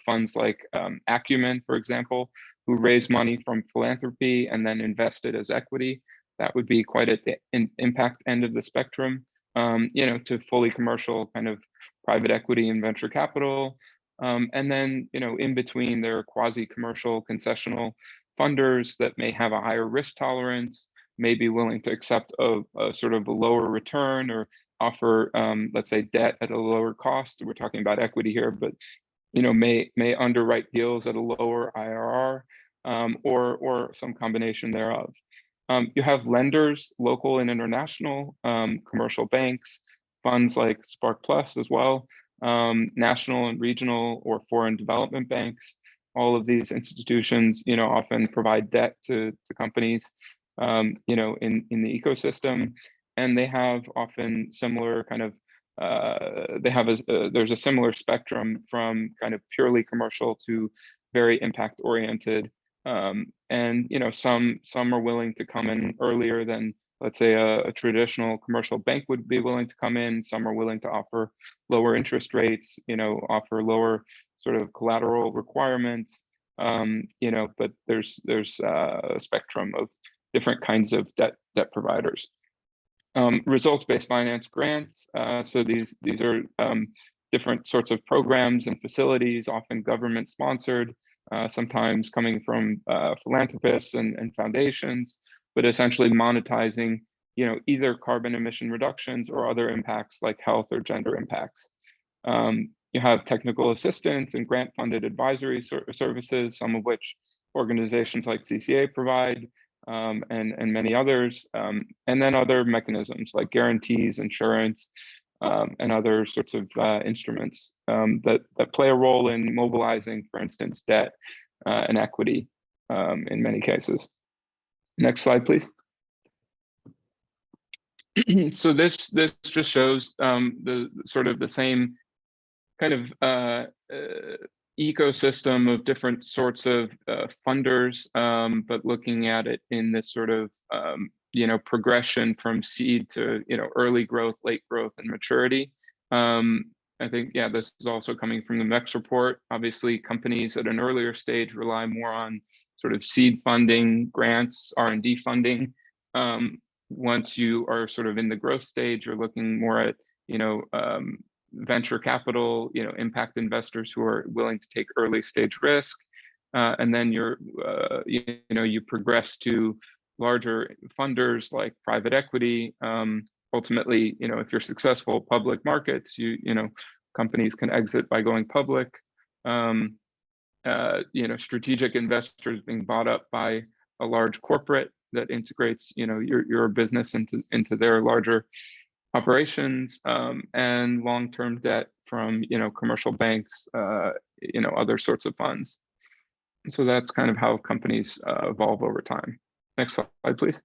funds like Acumen, for example, who raise money from philanthropy and then invest it as equity. That would be quite at the impact end of the spectrum. To fully commercial kind of private equity and venture capital. And then, in between, there are quasi-commercial concessional funders that may have a higher risk tolerance, may be willing to accept a sort of a lower return or offer, let's say, debt at a lower cost. We're talking about equity here, but may underwrite deals at a lower IRR, or some combination thereof. You have lenders, local and international, commercial banks, funds like Spark Plus as well, national and regional or foreign development banks. All of these institutions, often provide debt to companies, in the ecosystem, and they have often similar kind of, there's a similar spectrum from kind of purely commercial to very impact oriented. And some are willing to come in earlier than, let's say, a traditional commercial bank would be willing to come in. Some are willing to offer lower interest rates, offer lower sort of collateral requirements. But there's a spectrum of different kinds of debt providers. Results-based finance grants. So these are different sorts of programs and facilities, often government sponsored, sometimes coming from philanthropists and foundations, but essentially monetizing, either carbon emission reductions or other impacts like health or gender impacts. You have technical assistance and grant-funded advisory services, some of which organizations like CCA provide, and many others, and then other mechanisms like guarantees, insurance, and other sorts of instruments that play a role in mobilizing, for instance, debt and equity in many cases. Next slide, please. So this just shows the sort of the same kind of ecosystem of different sorts of funders, but looking at it in this sort of progression from seed to early growth, late growth, and maturity. I think, yeah, this is also coming from the MEX report. Obviously, companies at an earlier stage rely more on sort of seed funding, grants, R&D funding. Once you are sort of in the growth stage, you're looking more at venture capital, impact investors who are willing to take early stage risk, and then you progress to larger funders like private equity. Ultimately, if you're successful, public markets, companies can exit by going public. Strategic investors being bought up by a large corporate that integrates, your business into their larger operations, and long-term debt from, commercial banks, other sorts of funds. So that's kind of how companies evolve over time. Next slide, please.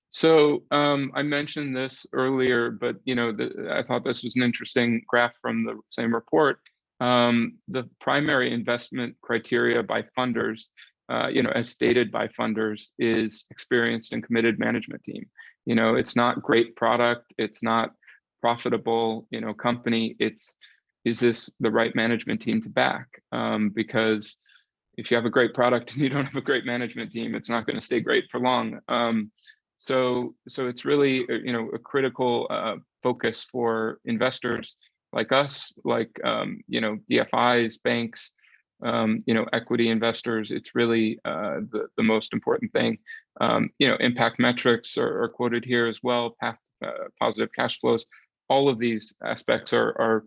So I mentioned this earlier, but I thought this was an interesting graph from the same report. The primary investment criteria by funders, as stated by funders, is experienced and committed management team. It's not great product, it's not profitable, company. Is this the right management team to back? Because if you have a great product and you don't have a great management team, it's not going to stay great for long. So it's really a critical focus for investors like us, like DFIs, banks, equity investors, it's really the most important thing. Impact metrics are quoted here as well, positive cash flows. All of these aspects are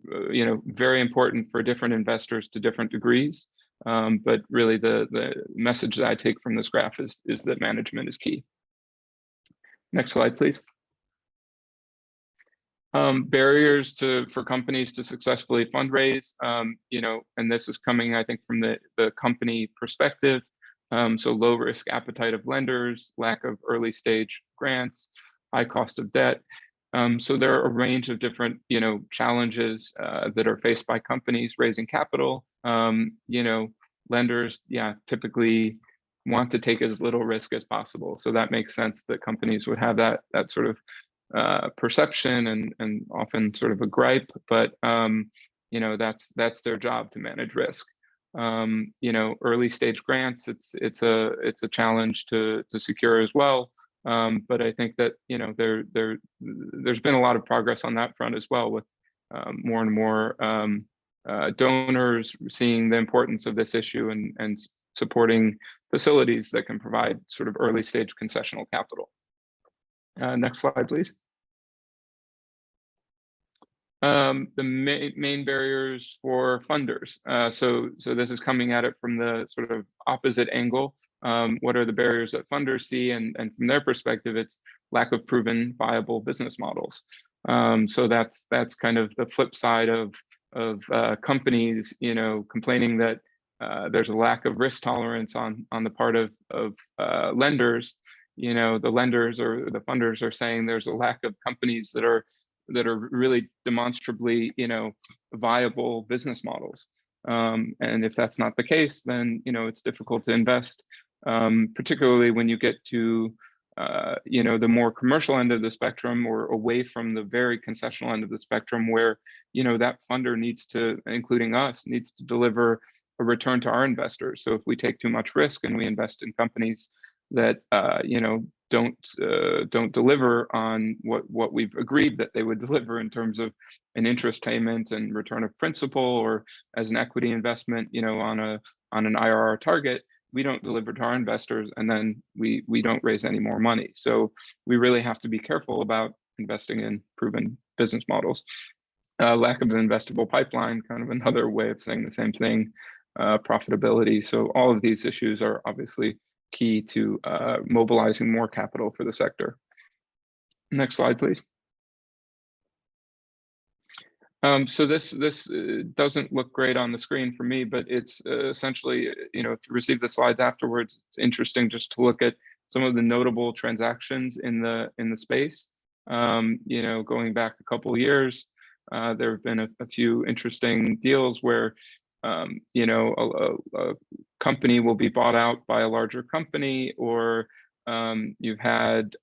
very important for different investors to different degrees. But really the message that I take from this graph is that management is key. Next slide, please. Barriers for companies to successfully fundraise, and this is coming, I think, from the company perspective. So low risk appetite of lenders, lack of early stage grants, high cost of debt. So there are a range of different, challenges that are faced by companies raising capital. Lenders, typically want to take as little risk as possible. So that makes sense that companies would have that sort of perception and often sort of a gripe, but that's their job to manage risk. Early stage grants, it's a challenge to secure as well. But I think that there's been a lot of progress on that front as well, with more and more donors seeing the importance of this issue and supporting facilities that can provide sort of early stage concessional capital. Next slide, please. The main barriers for funders. So this is coming at it from the sort of opposite angle. What are the barriers that funders see? And from their perspective, it's lack of proven viable business models. So that's kind of the flip side of companies, complaining that there's a lack of risk tolerance on the part of lenders. The lenders or the funders are saying there's a lack of companies that are really demonstrably, viable business models. And if that's not the case, then, it's difficult to invest, particularly when you get to, the more commercial end of the spectrum, or away from the very concessional end of the spectrum, where, that funder needs to, including us, needs to deliver a return to our investors. So if we take too much risk and we invest in companies that, don't deliver on what we've agreed that they would deliver in terms of an interest payment and return of principal, or as an equity investment, on an IRR target, we don't deliver to our investors, and then we don't raise any more money. So we really have to be careful about investing in proven business models. Lack of an investable pipeline, kind of another way of saying the same thing. Profitability. So all of these issues are obviously key to mobilizing more capital for the sector. Next slide, please. So this doesn't look great on the screen for me, but it's essentially, if you receive the slides afterwards, it's interesting just to look at some of the notable transactions in the space. Going back a couple of years, there have been a few interesting deals where a company will be bought out by a larger company, or you've had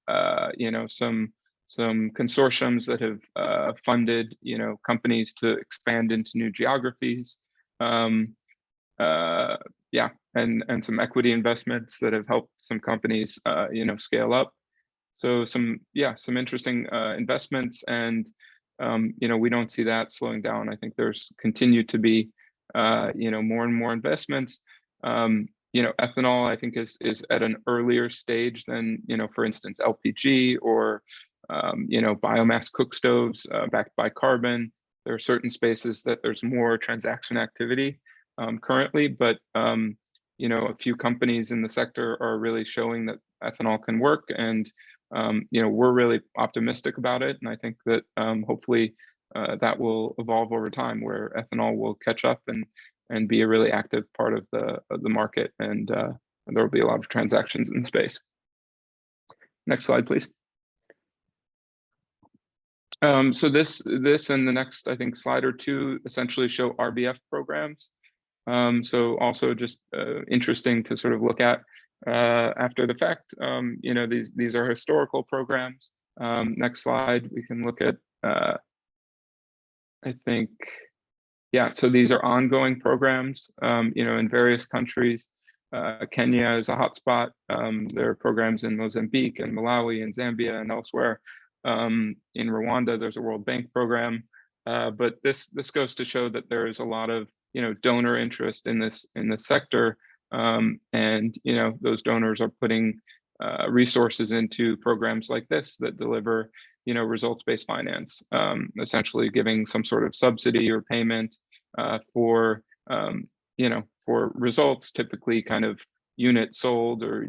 some consortiums that have funded companies to expand into new geographies. And some equity investments that have helped some companies scale up. So some interesting investments, and we don't see that slowing down. I think there's continued to be more and more investments. Ethanol, I think, is at an earlier stage than, for instance, LPG or, biomass cookstoves backed by carbon. There are certain spaces that there's more transaction activity currently, but, a few companies in the sector are really showing that ethanol can work, and, we're really optimistic about it. And I think that hopefully that will evolve over time, where ethanol will catch up and be a really active part of the market, and there will be a lot of transactions in the space. Next slide, please. So this and the next, I think, slide or two essentially show RBF programs. So also just interesting to sort of look at after the fact. These are historical programs. Next slide, we can look at, I think, so these are ongoing programs, in various countries. Kenya is a hotspot. There are programs in Mozambique and Malawi and Zambia and elsewhere. In Rwanda, there's a World Bank program. But this goes to show that there is a lot of donor interest in this sector, and those donors are putting resources into programs like this that deliver results-based finance, essentially giving some sort of subsidy or payment for results, typically kind of units sold or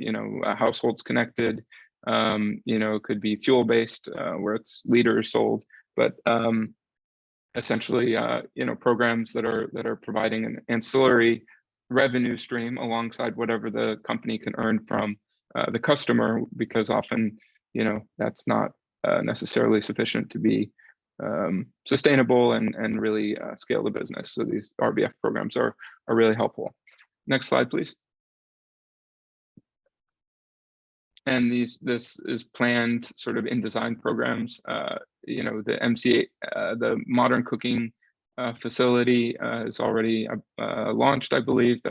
households connected. It could be fuel-based, where it's liters sold, but essentially programs that are providing an ancillary revenue stream alongside whatever the company can earn from the customer, because often that's not necessarily sufficient to be sustainable and really scale the business. So these RBF programs are really helpful. Next slide, please. And this is planned sort of in design programs. The MCA, the modern cooking facility is already launched, I believe.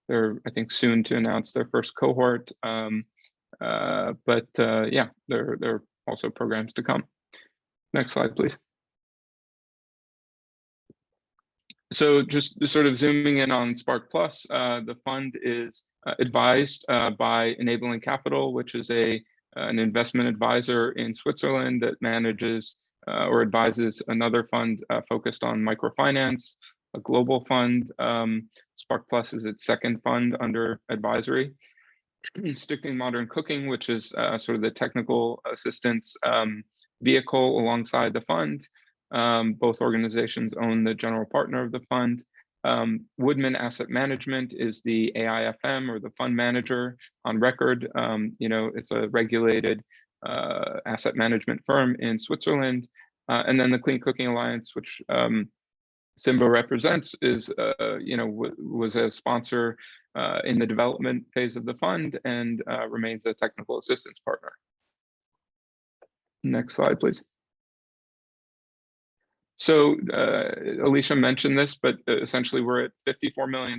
They're, I think, soon to announce their first cohort. But yeah, there are also programs to come. Next slide, please. So just sort of zooming in on Spark Plus, the fund is advised by Enabling Capital, which is an investment advisor in Switzerland that manages or advises another fund focused on microfinance, a global fund. Spark Plus is its second fund under advisory. Sticking Modern Cooking, which is sort of the technical assistance vehicle alongside the fund. Both organizations own the general partner of the fund. Woodman Asset Management is the AIFM, or the fund manager on record. It's a regulated asset management firm in Switzerland. And then the Clean Cooking Alliance, which Simba represents, is was a sponsor in the development phase of the fund and remains a technical assistance partner. Next slide, please. So Alicia mentioned this, but essentially we're at $54 million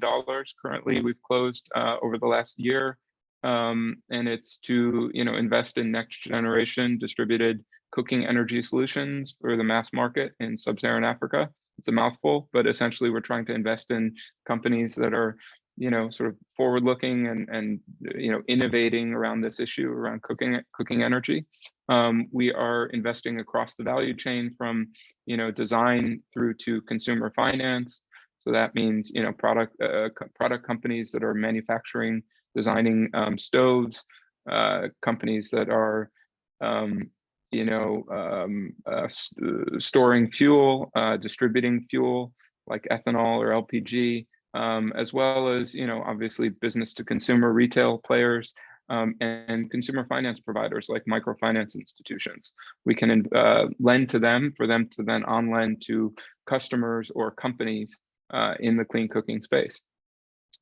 currently. We've closed over the last year, and it's to invest in next generation distributed cooking energy solutions for the mass market in sub-Saharan Africa. It's a mouthful, but essentially we're trying to invest in companies that are sort of forward-looking and innovating around this issue around cooking energy. We are investing across the value chain from design through to consumer finance. So that means product companies that are manufacturing, designing stoves, companies that are storing fuel, distributing fuel like ethanol or LPG, as well as obviously business to consumer retail players, and consumer finance providers like microfinance institutions. We can lend to them for them to then on lend to customers or companies in the clean cooking space.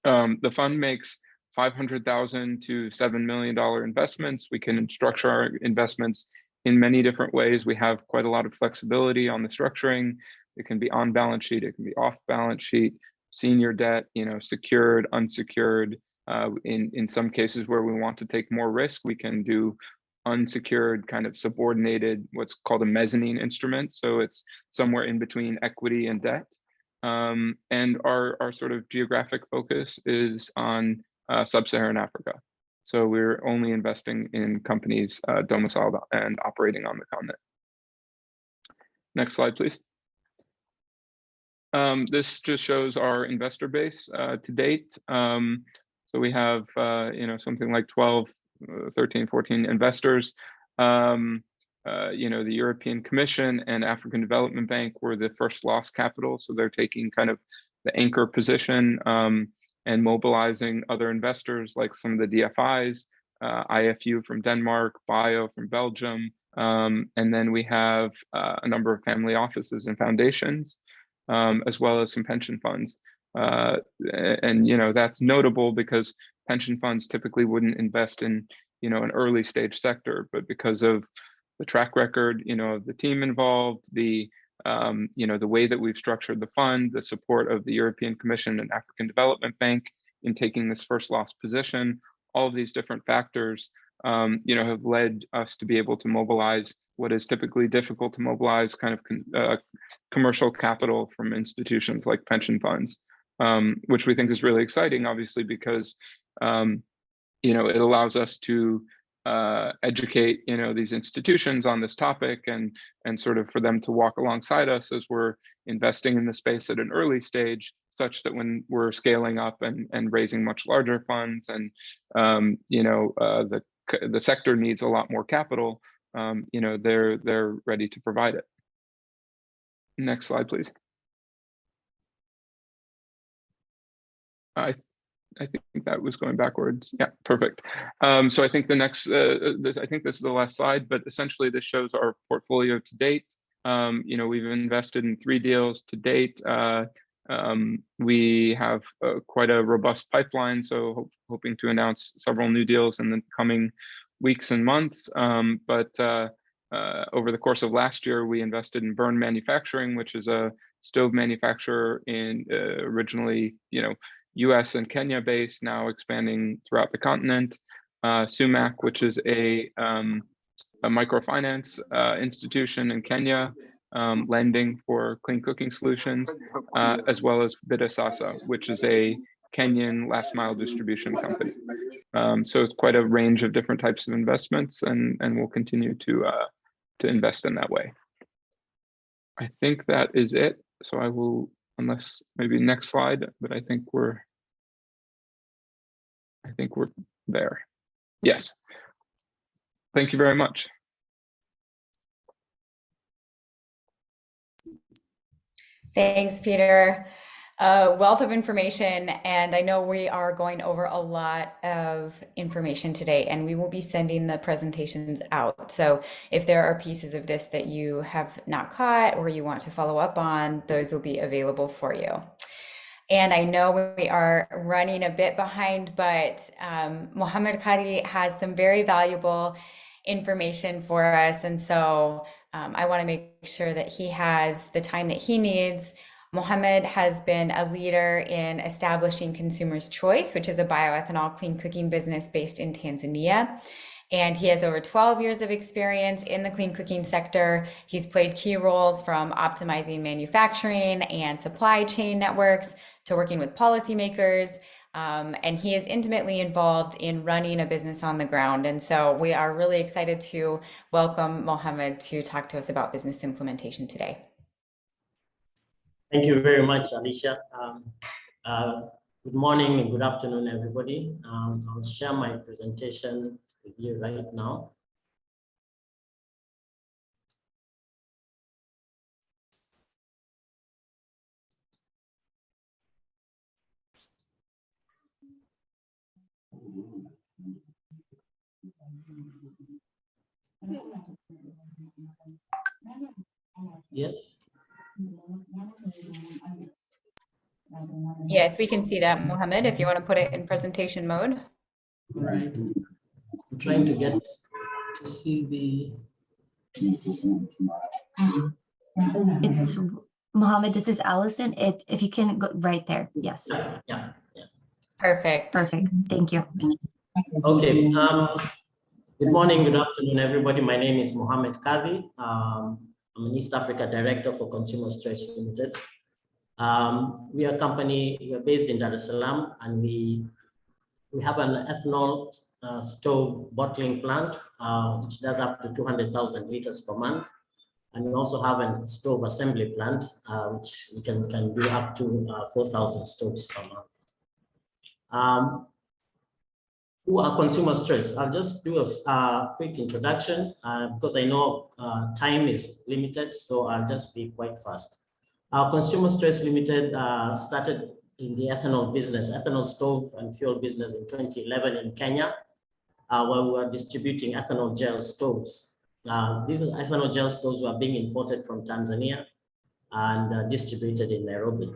The fund makes $500,000 to $7 million investments. We can structure our investments in many different ways. We have quite a lot of flexibility on the structuring. It can be on balance sheet, it can be off balance sheet, senior debt, secured, unsecured. In some cases where we want to take more risk, we can do unsecured, kind of subordinated, what's called a mezzanine instrument. So it's somewhere in between equity and debt. And our sort of geographic focus is on sub-Saharan Africa. So we're only investing in companies domiciled and operating on the continent. Next slide, please. This just shows our investor base to date. So we have something like 12, 13, 14 investors. The European Commission and African Development Bank were the first loss capital. So they're taking kind of the anchor position and mobilizing other investors like some of the DFIs, IFU from Denmark, Bio from Belgium. And then we have a number of family offices and foundations, as well as some pension funds. And that's notable because pension funds typically wouldn't invest in an early stage sector, but because of the track record of the team involved, the way that we've structured the fund, the support of the European Commission and African Development Bank in taking this first loss position, all of these different factors have led us to be able to mobilize what is typically difficult to mobilize, kind of commercial capital from institutions like pension funds. which we think is really exciting, obviously, because it allows us to educate these institutions on this topic, and sort of for them to walk alongside us as we're investing in the space at an early stage, such that when we're scaling up and raising much larger funds, and the sector needs a lot more capital, they're ready to provide it. Next slide, please. I think that was going backwards. Yeah, perfect. So I think the next, I think this is the last slide, but essentially this shows our portfolio to date. We've invested in 3 deals to date. We have quite a robust pipeline, so hoping to announce several new deals in the coming weeks and months. But over the course of last year, we invested in Burn Manufacturing, which is a stove manufacturer in originally, US and Kenya based, now expanding throughout the continent. Sumac, which is a microfinance institution in Kenya, lending for clean cooking solutions, as well as Bidasasa, which is a Kenyan last mile distribution company. So it's quite a range of different types of investments, and we'll continue to invest in that way. I think that is it. So I will, unless maybe next slide, but I think we're there. Yes. Thank you very much. Thanks, Peter. A wealth of information, and I know we are going over a lot of information today, and we will be sending the presentations out. So if there are pieces of this that you have not caught or you want to follow up on, those will be available for you. And I know we are running a bit behind, but Mohammed Qadi has some very valuable information for us. And so I want to make sure that he has the time that he needs. Mohammed has been a leader in establishing Consumers Choice, which is a bioethanol clean cooking business based in Tanzania. And he has over 12 years of experience in the clean cooking sector. He's played key roles from optimizing manufacturing and supply chain networks to working with policymakers. And he is intimately involved in running a business on the ground. And so we are really excited to welcome Mohammed to talk to us about business implementation today. Thank you very much, Alicia. Good morning and good afternoon, everybody. I'll share my presentation with you right now. Yes. Yes, we can see that, Mohammed, if you want to put it in presentation mode. Right. I'm trying to get to see the... It's Mohammed, this is Allison. If you can go right there. Yes. Yeah. Perfect. Perfect. Thank you. Okay. Good morning, good afternoon, everybody. My name is Mohammed Qadi. I'm an East Africa Director for Consumers Choice Limited. We are a company, we are based in Dar es Salaam, and we have an ethanol stove bottling plant, which does up to 200,000 liters per month. And we also have a stove assembly plant, which we can do up to 4,000 stoves per month. Who are Consumers Choice? I'll just do a quick introduction because I know time is limited, so I'll just be quite fast. Consumers Choice Limited started in the ethanol business, ethanol stove and fuel business in 2011 in Kenya, where we were distributing ethanol gel stoves. These ethanol gel stoves were being imported from Tanzania and distributed in Nairobi.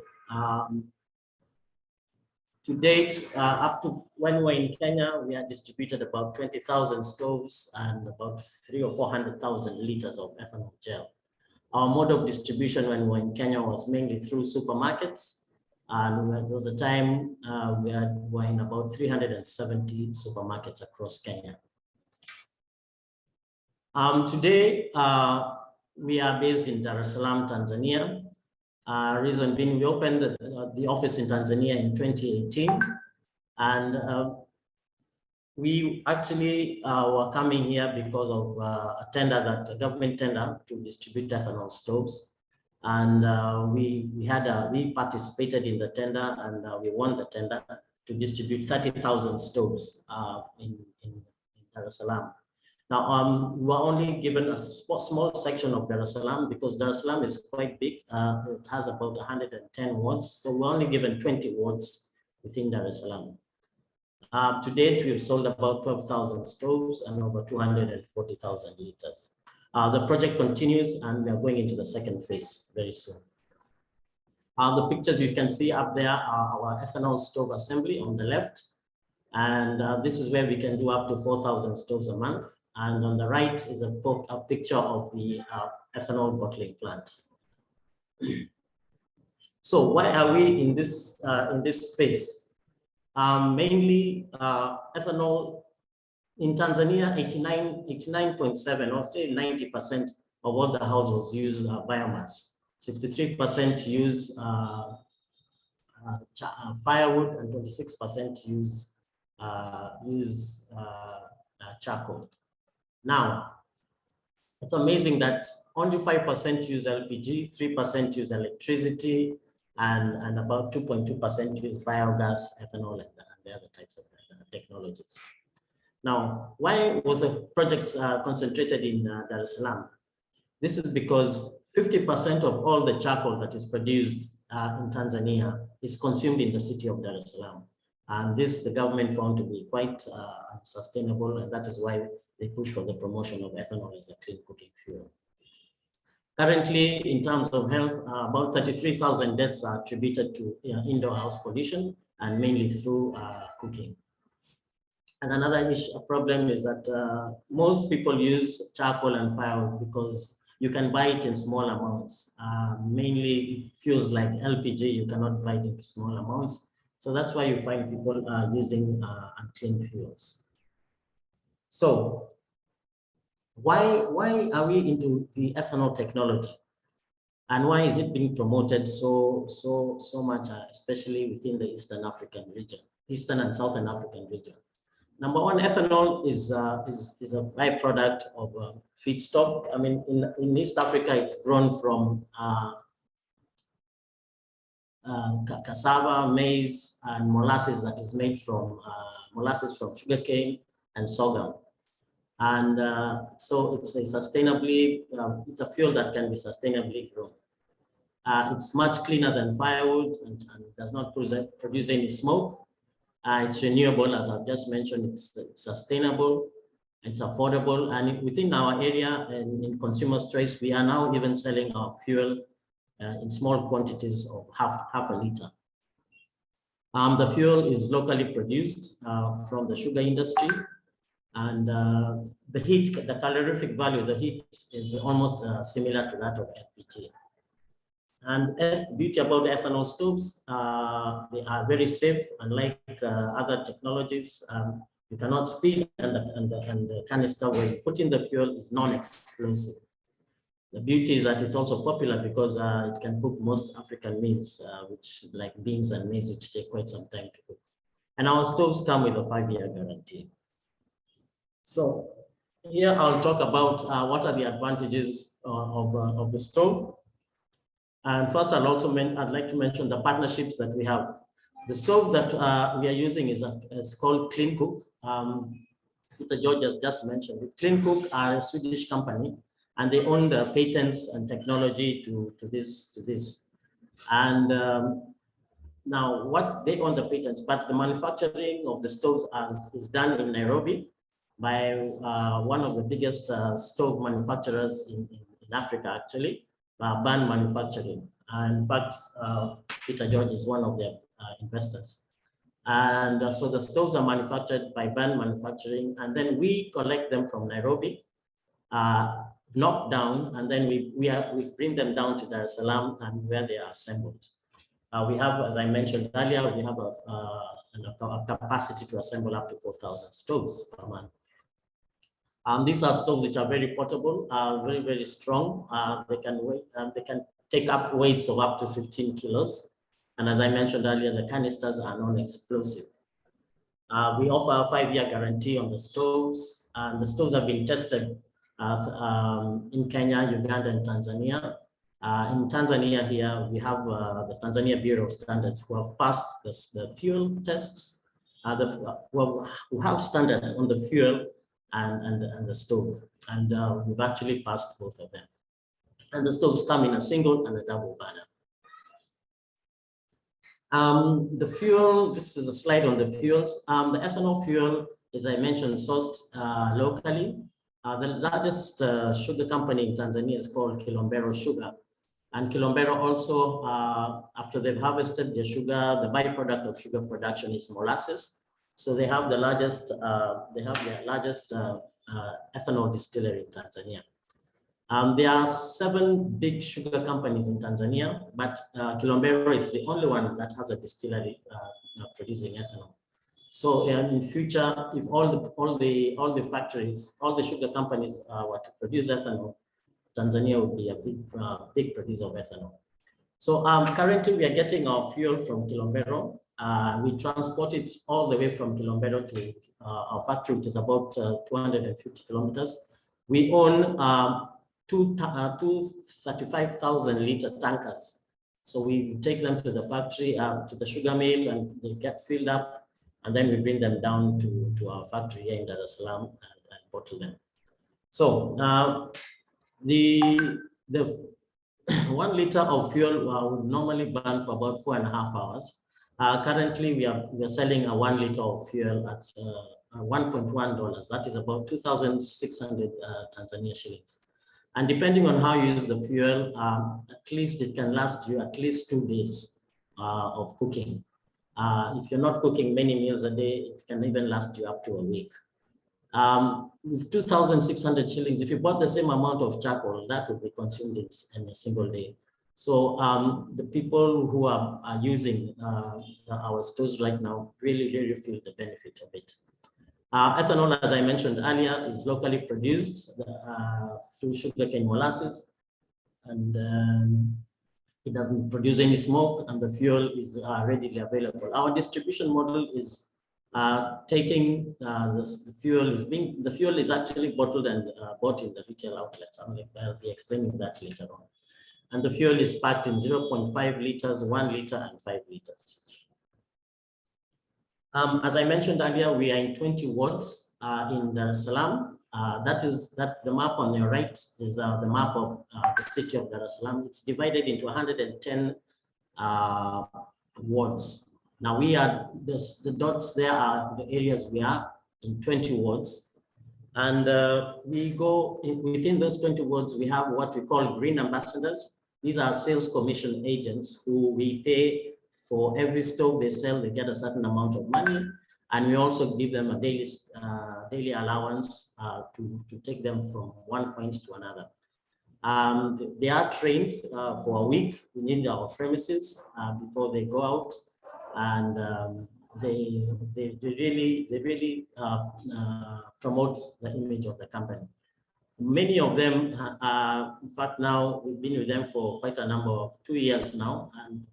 To date, up to when we were in Kenya, we had distributed about 20,000 stoves and about 300,000 or 400,000 liters of ethanol gel. Our mode of distribution when we were in Kenya was mainly through supermarkets. And there was a time we were in about 370 supermarkets across Kenya. Today, we are based in Dar es Salaam, Tanzania. Reason being, we opened the office in Tanzania in 2018, and we actually were coming here because of a tender, that a government tender to distribute ethanol stoves. And we participated in the tender, and we won the tender to distribute 30,000 stoves in Dar es Salaam. Now, we were only given a small section of Dar es Salaam because Dar es Salaam is quite big. It has about 110 wards, so we're only given 20 wards within Dar es Salaam. To date, we've sold about 12,000 stoves and over 240,000 liters. The project continues, and we are going into the second phase very soon. The pictures you can see up there are our ethanol stove assembly on the left. And this is where we can do up to 4,000 stoves a month. And on the right is a picture of the ethanol bottling plant. So why are we in this space? Mainly ethanol in Tanzania, 89.7 or say 90% of all the households use biomass. 63% use firewood, and 26% use charcoal. Now, it's amazing that only 5% use LPG, 3% use electricity, and about 2.2% use biogas, ethanol, and the other types of technologies. Now, why was the project concentrated in Dar es Salaam? This is because 50% of all the charcoal that is produced in Tanzania is consumed in the city of Dar es Salaam. And this the government found to be quite sustainable, and that is why they push for the promotion of ethanol as a clean cooking fuel. Currently, in terms of health, about 33,000 deaths are attributed to indoor house pollution, and mainly through cooking. And another problem is that most people use charcoal and firewood because you can buy it in small amounts. Mainly fuels like LPG, you cannot buy it in small amounts. So that's why you find people using unclean fuels. So why are we into the ethanol technology? And why is it being promoted so much, especially within the Eastern African region, Eastern and Southern African region? Number one, ethanol is a byproduct of feedstock. I mean, in East Africa, it's grown from cassava, maize, and molasses that is made from molasses from sugarcane and sorghum. And so it's a sustainably, it's a fuel that can be sustainably grown. It's much cleaner than firewood and does not produce any smoke. It's renewable, as I've just mentioned. It's sustainable, it's affordable, and within our area and in Consumer's Choice, we are now even selling our fuel in small quantities of half a liter. The fuel is locally produced from the sugar industry, and the heat, the calorific value, the heat is almost similar to that of LPG. And the beauty about the ethanol stoves, they are very safe, unlike other technologies. You cannot speed, and the canister where you put in the fuel is non-explosive. The beauty is that it's also popular because it can cook most African meals, which like beans and maize, which take quite some time to cook. And our stoves come with a 5-year guarantee. So here I'll talk about what are the advantages of the stove. And first, I'd like to mention the partnerships that we have. The stove that we are using is called Clean Cook. Mr. George has just mentioned it. Clean Cook are a Swedish company, and they own the patents and technology to this. And now, what they own the patents, but the manufacturing of the stoves is done in Nairobi by one of the biggest stove manufacturers in Africa, actually. Ban Manufacturing. In fact, Peter George is one of their investors. And so the stoves are manufactured by Ban Manufacturing, and then we collect them from Nairobi, knock down, and then we bring them down to Dar es Salaam and where they are assembled. We have, as I mentioned earlier, we have a capacity to assemble up to 4,000 stoves per month. These are stoves which are very portable, very, very strong. They can take up weights of up to 15 kilos. And as I mentioned earlier, the canisters are non-explosive. We offer a 5-year guarantee on the stoves, and the stoves have been tested in Kenya, Uganda, and Tanzania. In Tanzania here, we have the Tanzania Bureau of Standards who have passed the fuel tests, who have standards on the fuel and the stove. And we've actually passed both of them. And the stoves come in a single and a double burner. The fuel, this is a slide on the fuels. The ethanol fuel, as I mentioned, sourced locally. The largest sugar company in Tanzania is called Kilombero Sugar. And Kilombero also, after they've harvested their sugar, the byproduct of sugar production is molasses. So they have the largest, ethanol distillery in Tanzania. There are 7 big sugar companies in Tanzania, but Kilombero is the only one that has a distillery producing ethanol. So in future, if all the factories, all the sugar companies were to produce ethanol, Tanzania would be a big producer of ethanol. So currently we are getting our fuel from Kilombero. We transport it all the way from Kilombero to our factory, which is about 250 kilometers. We own two 35,000 liter tankers. So we take them to the factory, to the sugar mill, and they get filled up, and then we bring them down to our factory here in Dar es Salaam and bottle them. So the 1 liter of fuel would normally burn for about 4.5 hours. Currently, we are selling a 1 liter of fuel at $1.1. That is about 2,600 Tanzania shillings. And depending on how you use the fuel, at least it can last you at least 2 days of cooking. If you're not cooking many meals a day, it can even last you up to a week. With 2,600 shillings, if you bought the same amount of charcoal, that would be consumed in a single day. So the people who are using our stores right now really feel the benefit of it. Ethanol, as I mentioned earlier, is locally produced through sugarcane molasses, and it doesn't produce any smoke, and the fuel is readily available. Our distribution model is taking the fuel is actually bottled and bought in the retail outlets. I'll be explaining that later on. And the fuel is packed in 0.5 liters, 1 liter, and 5 liters. As I mentioned earlier, we are in 20 wards in Dar es Salaam. The map on your right is the map of the city of Dar es Salaam. It's divided into 110 wards. Now the dots there are the areas we are in 20 wards. And we go within those 20 wards, we have what we call green ambassadors. These are sales commission agents who we pay for every stove they sell. They get a certain amount of money, and we also give them a daily allowance to take them from one point to another. They are trained for a week within our premises before they go out, and they really promote the image of the company. Many of them, in fact, now we've been with them for quite a number of 2 years now, and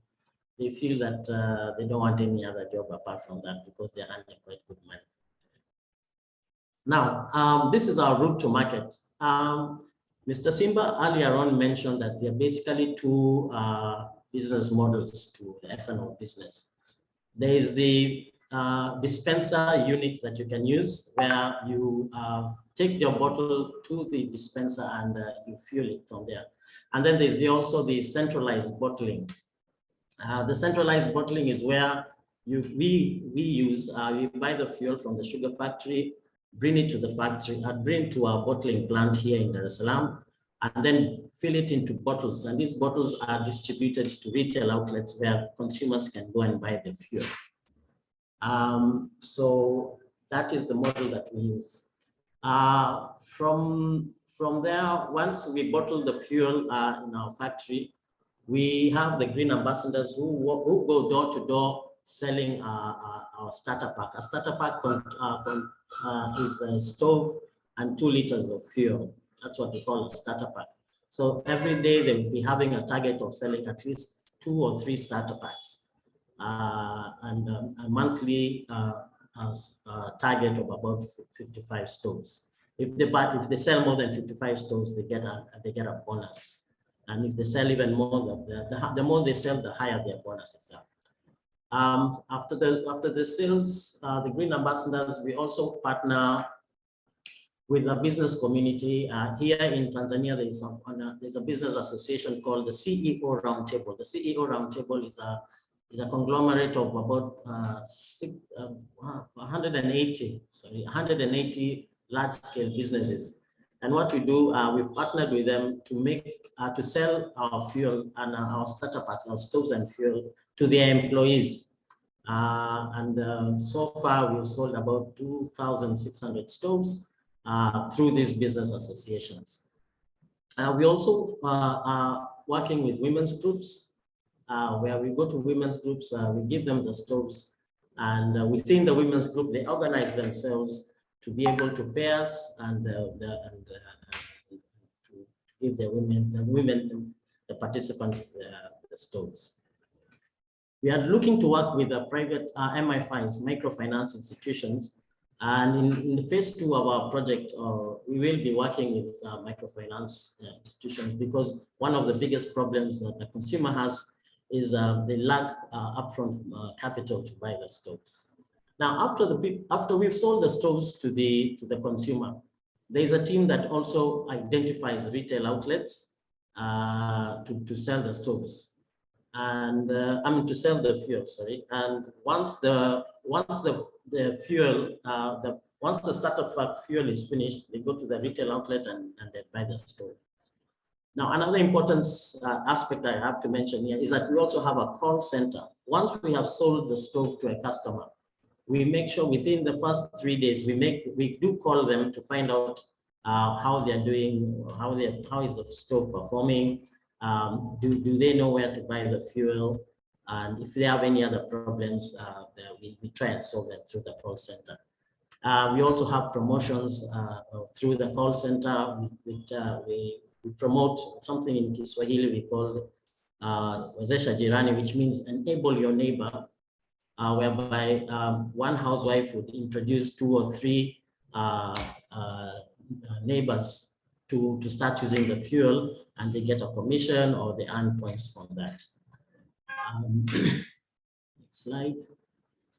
they feel that they don't want any other job apart from that because they're earning quite good money. Now, this is our route to market. Mr. Simba earlier on mentioned that there are basically 2 business models to the ethanol business. There is the dispenser unit that you can use, where you take your bottle to the dispenser and you fuel it from there. And then there's also the centralized bottling. The centralized bottling is where we buy the fuel from the sugar factory, bring it to the factory, and bring it to our bottling plant here in Dar es Salaam, and then fill it into bottles. And these bottles are distributed to retail outlets where consumers can go and buy the fuel. So that is the model that we use. From there, once we bottle the fuel in our factory, we have the green ambassadors who go door to door selling our starter pack. A starter pack is a stove and 2 liters of fuel. That's what we call a starter pack. So every day they will be having a target of selling at least 2 or 3 starter packs, and a monthly target of about 55 stoves. If they sell more than 55 stoves, they get a bonus. And if they sell even more, the more they sell, the higher their bonus is. After the sales, the Green Ambassadors, we also partner with a business community. Here in Tanzania, there's a business association called the CEO Roundtable. The CEO Roundtable is a conglomerate of about 180 large-scale businesses. And what we do, we've partnered with them to sell our fuel and our starter packs, our stoves and fuel to their employees. So far, we've sold about 2,600 stoves through these business associations. We also are working with women's groups, where we go to women's groups, we give them the stoves, and within the women's group, they organize themselves to be able to pair us and to give the participants the stoves. We are looking to work with the private MFIs, microfinance institutions, and in the phase 2 of our project, we will be working with microfinance institutions, because one of the biggest problems that the consumer has is they lack upfront capital to buy the stoves. Now, after we've sold the stoves to the consumer, there is a team that also identifies retail outlets to sell the stoves. And to sell the fuel, sorry. And once the fuel, once the starter pack fuel is finished, they go to the retail outlet and they buy the stove. Now, another important aspect I have to mention here is that we also have a call center. Once we have sold the stove to a customer, we make sure within the first 3 days, we do call them to find out how they're doing, how is the stove performing. Do they know where to buy the fuel? And if they have any other problems, we try and solve them through the call center. We also have promotions through the call center. We promote something in Kiswahili we call Wezesha Jirani, which means enable your neighbor, whereby one housewife would introduce 2 or 3 neighbors to start using the fuel, and they get a commission or they earn points from that. Next slide.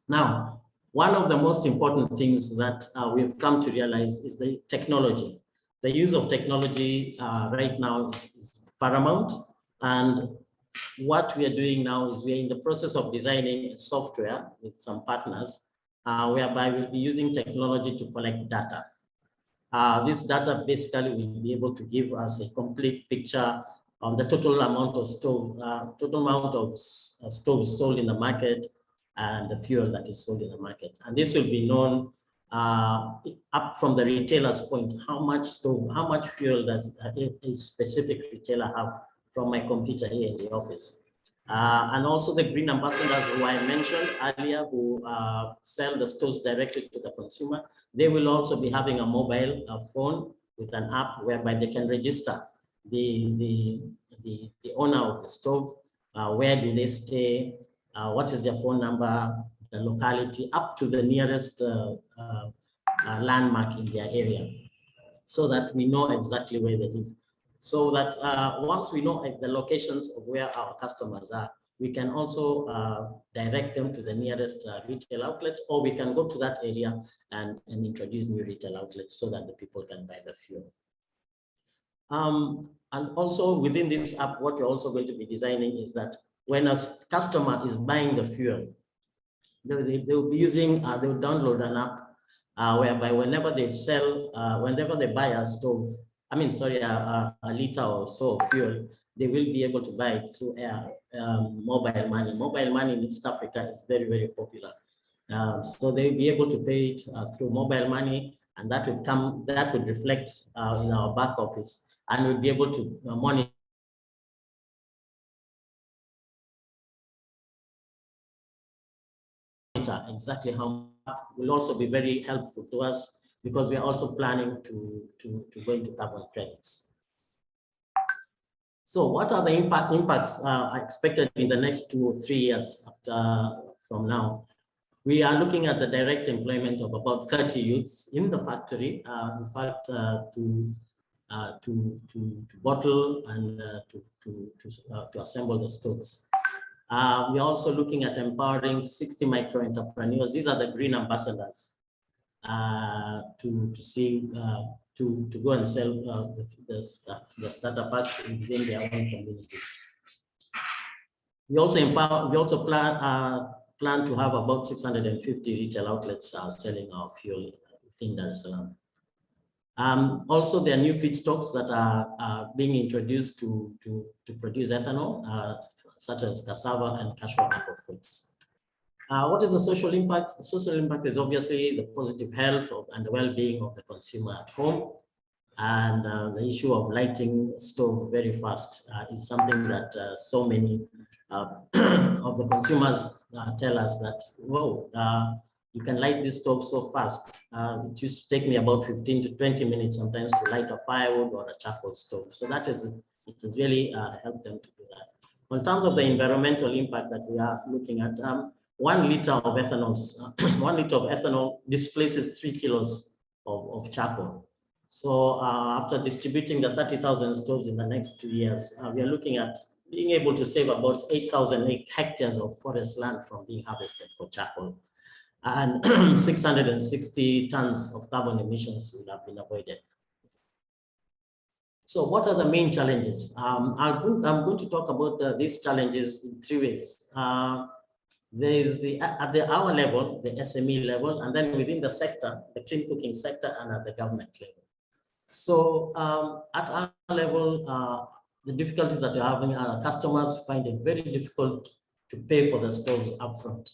Now, one of the most important things that we've come to realize is the technology. The use of technology right now is paramount. And what we are doing now is we are in the process of designing a software with some partners, whereby we'll be using technology to collect data. This data basically will be able to give us a complete picture on the total amount of stoves sold in the market and the fuel that is sold in the market. And this will be known up from the retailer's point, how much fuel does a specific retailer have from my computer here in the office. And also the Green Ambassadors who I mentioned earlier, who sell the stoves directly to the consumer, they will also be having a mobile phone with an app whereby they can register the owner of the stove, where do they stay, what is their phone number, the locality, up to the nearest landmark in their area, so that we know exactly where they live. So that once we know the locations of where our customers are, we can also direct them to the nearest retail outlets, or we can go to that area and introduce new retail outlets so that the people can buy the fuel. And also within this app, what we're also going to be designing is that when a customer is buying the fuel, they'll be using, they'll download an app whereby whenever they buy a stove, a liter or so of fuel, they will be able to buy it through mobile money. Mobile money in East Africa is very, very popular. So they'll be able to pay it through mobile money, and that would reflect in our back office, and we'll be able to monitor exactly how much. Will also be very helpful to us, because we are also planning to go into carbon credits. So what are the impacts expected in the next 2 or 3 years from now? We are looking at the direct employment of about 30 youths in the factory, in fact, to bottle and to assemble the stoves. We're also looking at empowering 60 micro entrepreneurs. These are the green ambassadors to go and sell the starter packs within their own communities. We also plan to have about 650 retail outlets selling our fuel within Dar es Salaam. Also, there are new feedstocks that are being introduced to produce ethanol, such as cassava and cashew apple fruits. What is the social impact? The social impact is obviously the positive health and the well-being of the consumer at home. And the issue of lighting stove very fast is something that so many of the consumers tell us that, whoa, you can light this stove so fast. It used to take me about 15 to 20 minutes sometimes to light a firewood or a charcoal stove. So it has really helped them to do that. In terms of the environmental impact that we are looking at, 1 liter of ethanol, 1 liter of ethanol displaces 3 kilos of charcoal. So after distributing the 30,000 stoves in the next 2 years, we are looking at being able to save about 8,000 hectares of forest land from being harvested for charcoal. And 660 tons of carbon emissions will have been avoided. So what are the main challenges? I'm going to talk about these challenges in 3 ways. There is at our level, the SME level, and then within the sector, the clean cooking sector, and at the government level. So at our level, the difficulties that we're having, customers find it very difficult to pay for the stoves upfront.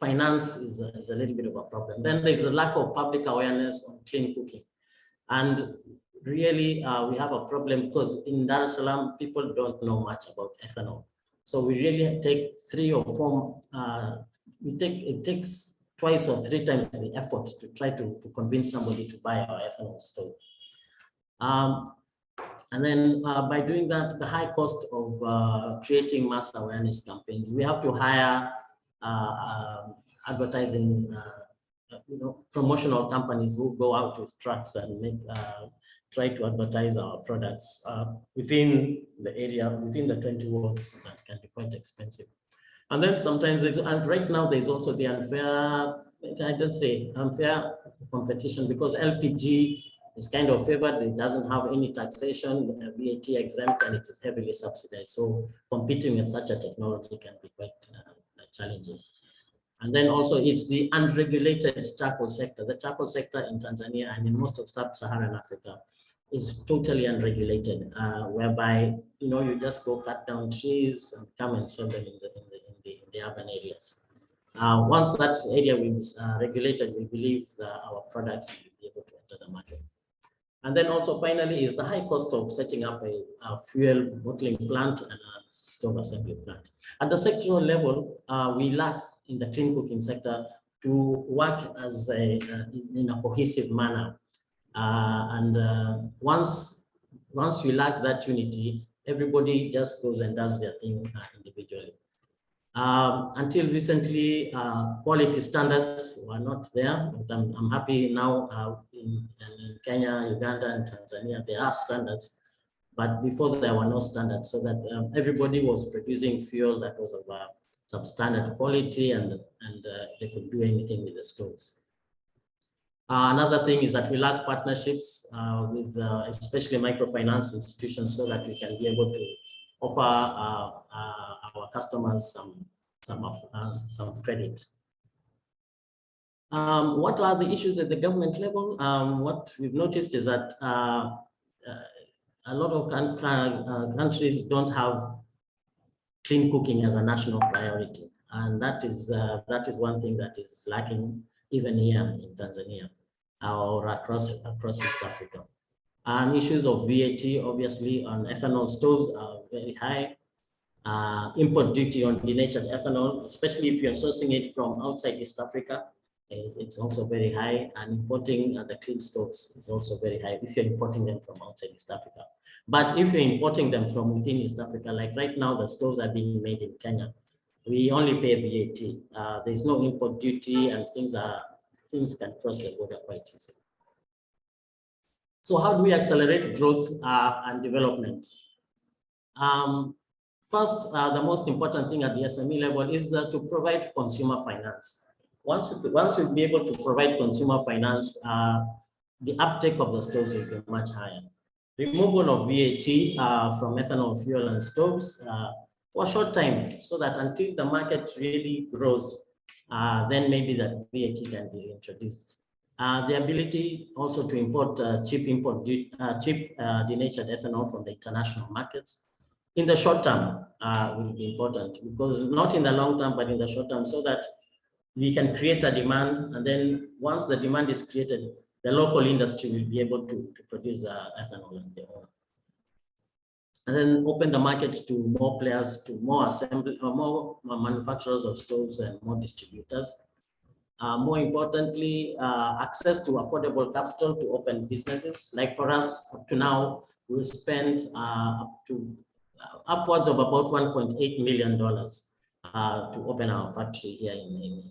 Finance is a little bit of a problem. Then there's a lack of public awareness on clean cooking. And really, we have a problem because in Dar es Salaam, people don't know much about ethanol. So we really take 3 or 4, it takes 2 or 3 times the effort to try to convince somebody to buy our ethanol stove. And then by doing that, the high cost of creating mass awareness campaigns, we have to hire advertising, promotional companies who go out with trucks and try to advertise our products within the area, within the 20 wards. That can be quite expensive. And then sometimes, and right now there's also the unfair competition, because LPG is kind of favored. It doesn't have any taxation, VAT exempt, and it is heavily subsidized. So competing with such a technology can be quite challenging. And then also it's the unregulated charcoal sector. The charcoal sector in Tanzania and in most of sub-Saharan Africa is totally unregulated, whereby you just go cut down trees and come and sell them in the urban areas. Once that area is regulated, we believe that our products will be able to enter the market. And then also finally is the high cost of setting up a fuel bottling plant and a stove assembly plant. At the sectoral level, we lack in the clean cooking sector to work as in a cohesive manner. Once we lack that unity, everybody just goes and does their thing individually. Until recently, quality standards were not there, but I'm happy now in Kenya, Uganda, and Tanzania, there are standards, but before there were no standards, so that everybody was producing fuel that was of substandard quality, and they could do anything with the stoves. Another thing is that we lack partnerships with especially microfinance institutions, so that we can be able to offer our customers some credit. What are the issues at the government level? What we've noticed is that a lot of countries don't have clean cooking as a national priority, and that is one thing that is lacking even here in Tanzania or across East Africa. Issues of VAT, obviously, on ethanol stoves are very high. Import duty on denatured ethanol, especially if you're sourcing it from outside East Africa, it's also very high, and importing the clean stoves is also very high if you're importing them from outside East Africa. But if you're importing them from within East Africa, like right now, the stoves are being made in Kenya, we only pay VAT. There's no import duty, and things can cross the border quite easily. So how do we accelerate growth and development? First, the most important thing at the SME level is to provide consumer finance. Once we'll be able to provide consumer finance, the uptake of the stoves will be much higher. Removal of VAT from ethanol fuel and stoves for a short time, so that until the market really grows, then maybe that VAT can be introduced. The ability also to import cheap denatured ethanol from the international markets in the short term will be important, because not in the long term, but in the short term, so that we can create a demand, and then once the demand is created, the local industry will be able to produce ethanol on their own. And then open the market to more players, to more more manufacturers of stoves and more distributors. More importantly, access to affordable capital to open businesses. Like for us, up to now, we spent upwards of about $1.8 million to open our factory here in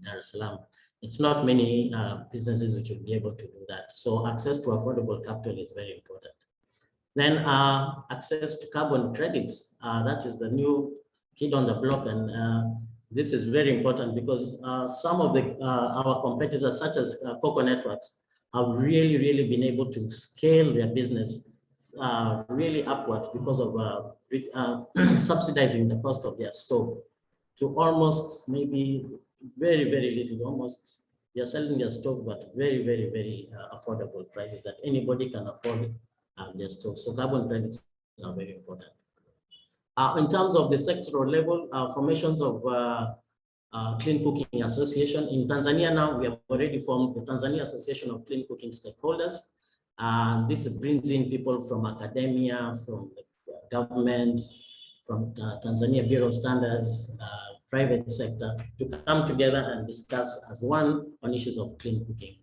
Dar es Salaam. It's not many businesses which will be able to do that. So access to affordable capital is very important. Then access to carbon credits. That is the new kid on the block, and this is very important because some of our competitors, such as Cocoa Networks, have really been able to scale their business really upwards because of subsidizing the cost of their stove to almost maybe very little, almost they're selling their stove but very affordable prices that anybody can afford their stove. So carbon credits are very important. In terms of the sectoral level, formations of Clean Cooking Association in Tanzania, now we have already formed the Tanzania Association of Clean Cooking Stakeholders. This brings in people from academia, from the government, from Tanzania Bureau of Standards, private sector, to come together and discuss as one on issues of clean cooking.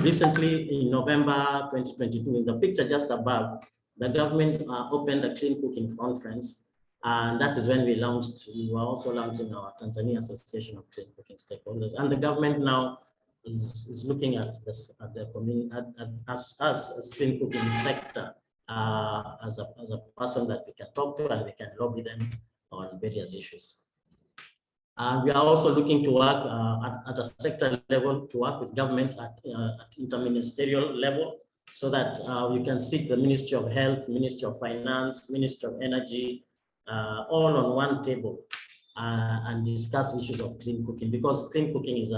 Recently, in November 2022, in the picture just above, the government opened a clean cooking conference, and that is when we were also launching our Tanzania Association of Clean Cooking Stakeholders. And the government now is looking at this, at the community, us as clean cooking sector, as a person that we can talk to and we can lobby them on various issues. We are also looking to work at a sector level, to work with government at interministerial level, so that we can seek the Ministry of Health, Ministry of Finance, Ministry of Energy, all on one table and discuss issues of clean cooking, because clean cooking is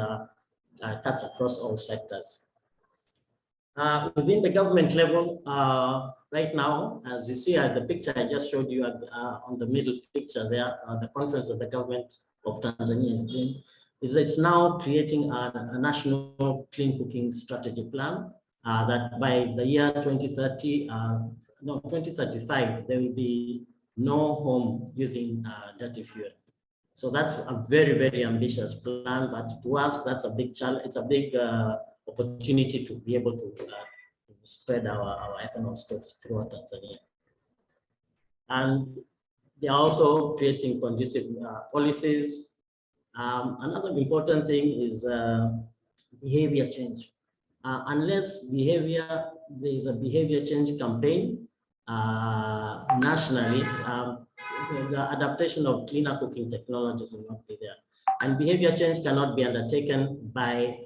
cuts across all sectors. Within the government level, right now, as you see at the picture I just showed you on the middle picture there, the conference that the government of Tanzania is doing, is it's now creating a national clean cooking strategy plan that by the year 2030, 2035, there will be no home using dirty fuel. So that's a very ambitious plan, but to us, that's a big challenge. It's a big opportunity to be able to spread our ethanol stoves throughout Tanzania. And they're also creating conducive policies. Another important thing is behavior change. Unless there is a behavior change campaign nationally, the adaptation of cleaner cooking technologies will not be there. And behavior change cannot be undertaken by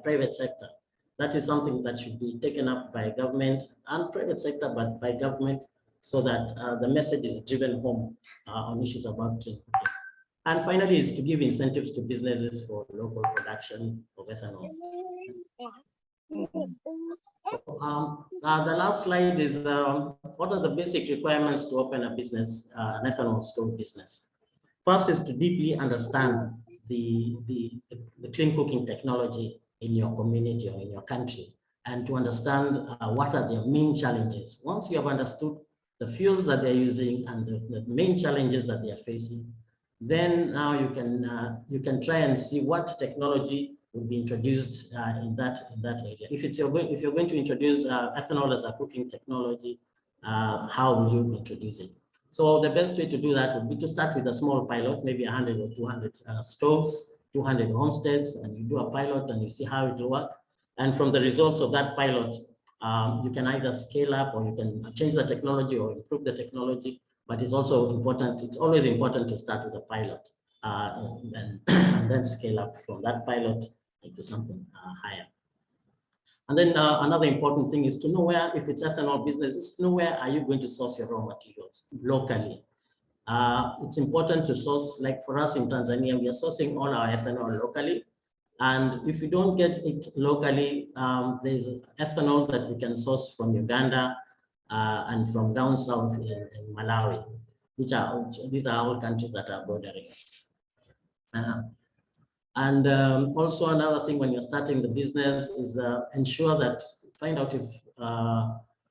private sector. That is something that should be taken up by government and private sector, but by government, so that the message is driven home on issues about clean cooking. And finally, is to give incentives to businesses for local production of ethanol. The last slide is what are the basic requirements to open a business, an ethanol stove business? First is to deeply understand the clean cooking technology in your community or in your country, and to understand what are their main challenges. Once you have understood the fuels that they're using and the main challenges that they are facing, Then now you can try and see what technology will be introduced in that area. If you're going to introduce ethanol as a cooking technology, how will you introduce it? So the best way to do that would be to start with a small pilot, maybe 100 or 200 stoves, 200 homesteads, and you do a pilot and you see how it will work. And from the results of that pilot, you can either scale up or you can change the technology or improve the technology. But it's also important, it's always important to start with a pilot and then scale up from that pilot into something higher. And then another important thing is to know where, if it's ethanol business, is to know where are you going to source your raw materials locally. It's important to source, like for us in Tanzania, we are sourcing all our ethanol locally. And if we don't get it locally, there's ethanol that we can source from Uganda and from down south in Malawi, these are all countries that are bordering us. And also another thing when you're starting the business is ensure that, find out if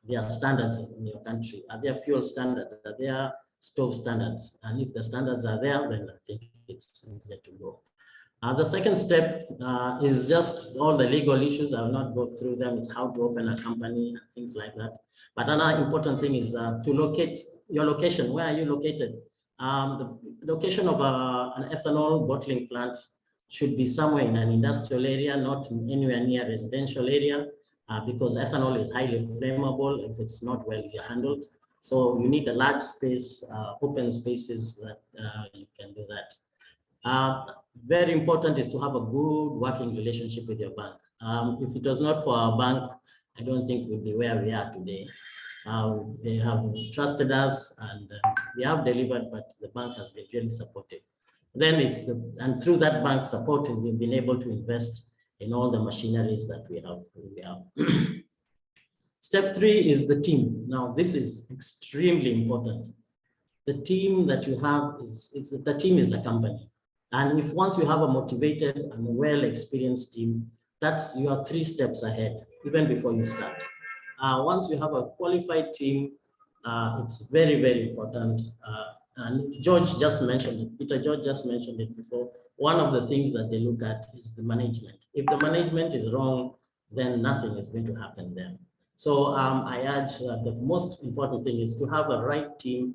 there are standards in your country. Are there fuel standards? Are there stove standards? And if the standards are there, then I think it's easier to go. The second step is just all the legal issues. I will not go through them. It's how to open a company and things like that. But another important thing is to locate your location. Where are you located? The location of an ethanol bottling plant should be somewhere in an industrial area, not anywhere near residential area, because ethanol is highly flammable if it's not well handled. So you need a large space, open spaces that you can do that. Very important is to have a good working relationship with your bank. If it was not for our bank, I don't think we'd be where we are today. They have trusted us and we have delivered, but the bank has been really supportive. Then and through that bank support, we've been able to invest in all the machineries that we have. Step 3 is the team. Now, this is extremely important. The team that you have the team is the company. And if once you have a motivated and well-experienced team, that's you are 3 steps ahead, even before you start. Once you have a qualified team, it's very, very important. And George just mentioned it, Peter George just mentioned it before. One of the things that they look at is the management. If the management is wrong, then nothing is going to happen there. So I urge the most important thing is to have a right team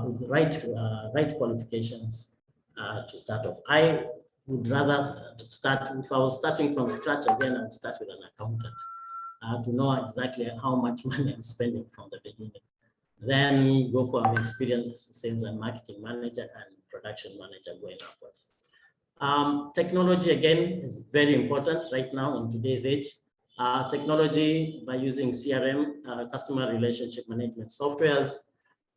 with the right qualifications to start off. I would rather start, if I was starting from scratch again, I'd start with an accountant to know exactly how much money I'm spending from the beginning. Then go for an experienced sales and marketing manager and production manager going upwards. Technology, again, is very important right now in today's age. Technology by using CRM, customer relationship management softwares,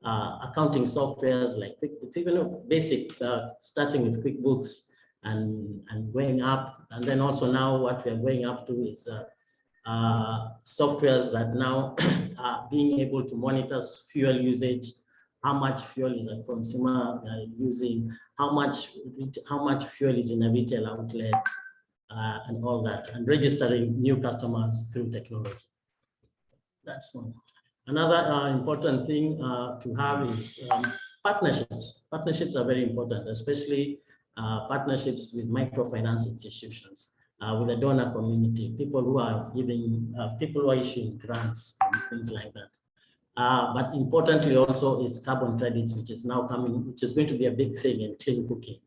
accounting softwares like QuickBooks, even basic, starting with QuickBooks and going up. And then also now what we are going up to is softwares that now are being able to monitor fuel usage, how much fuel is a consumer using, how much fuel is in a retail outlet, and all that, and registering new customers through technology. That's one. Another important thing to have is partnerships. Partnerships are very important, especially partnerships with microfinance institutions, with the donor community, people who are giving, people who are issuing grants and things like that. But importantly also is carbon credits, which is now coming, which is going to be a big thing in clean cooking.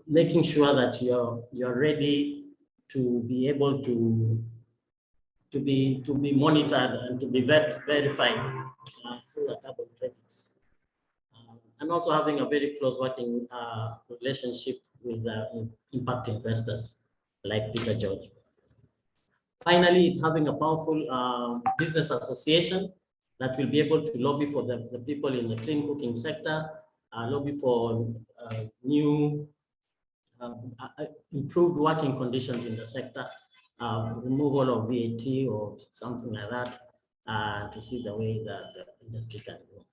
Making sure that you're ready to be able to be monitored and to be verified through the carbon credits. And also having a very close working relationship with impact investors like Peter George. Finally, is having a powerful business association that will be able to lobby for the people in the clean cooking sector, lobby for new improved working conditions in the sector, removal of VAT or something like that, to see the way that the industry can go.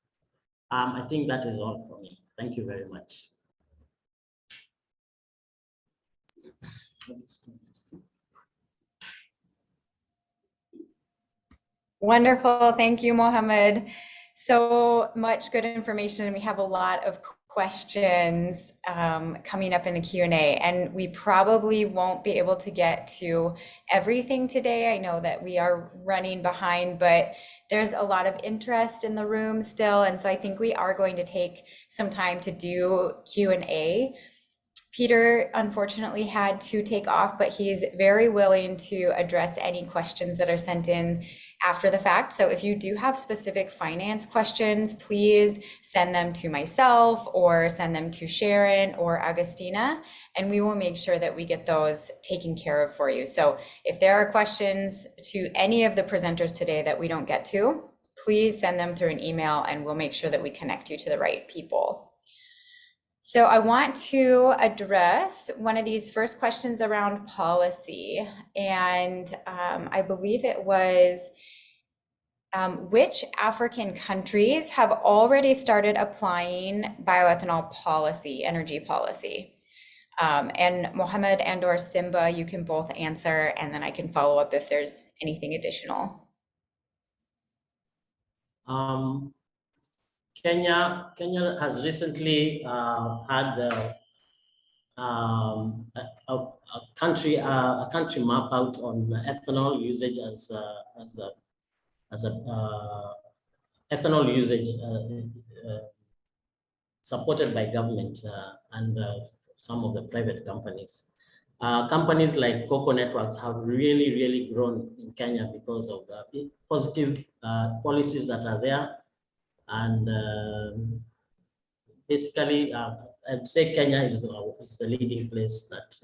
I think that is all for me. Thank you very much. Wonderful. Thank you, Mohammed. So much good information. We have a lot of questions coming up in the Q&A, and we probably won't be able to get to everything today. I know that we are running behind, but there's a lot of interest in the room still, and so I think we are going to take some time to do Q&A. Peter unfortunately had to take off, but he's very willing to address any questions that are sent in after the fact. So if you do have specific finance questions, please send them to myself or send them to Sharon or Agustina, and we will make sure that we get those taken care of for you. So if there are questions to any of the presenters today that we don't get to, please send them through an email and we'll make sure that we connect you to the right people. So I want to address one of these first questions around policy, and I believe it was, which African countries have already started applying bioethanol policy, energy policy? And Mohammed and or Simba, you can both answer, and then I can follow up if there's anything additional. Kenya has recently had a country map out on ethanol usage as ethanol usage supported by government and some of the private companies. Companies like Cocoa Networks have really grown in Kenya because of the positive policies that are there. And basically, I'd say Kenya is the leading place that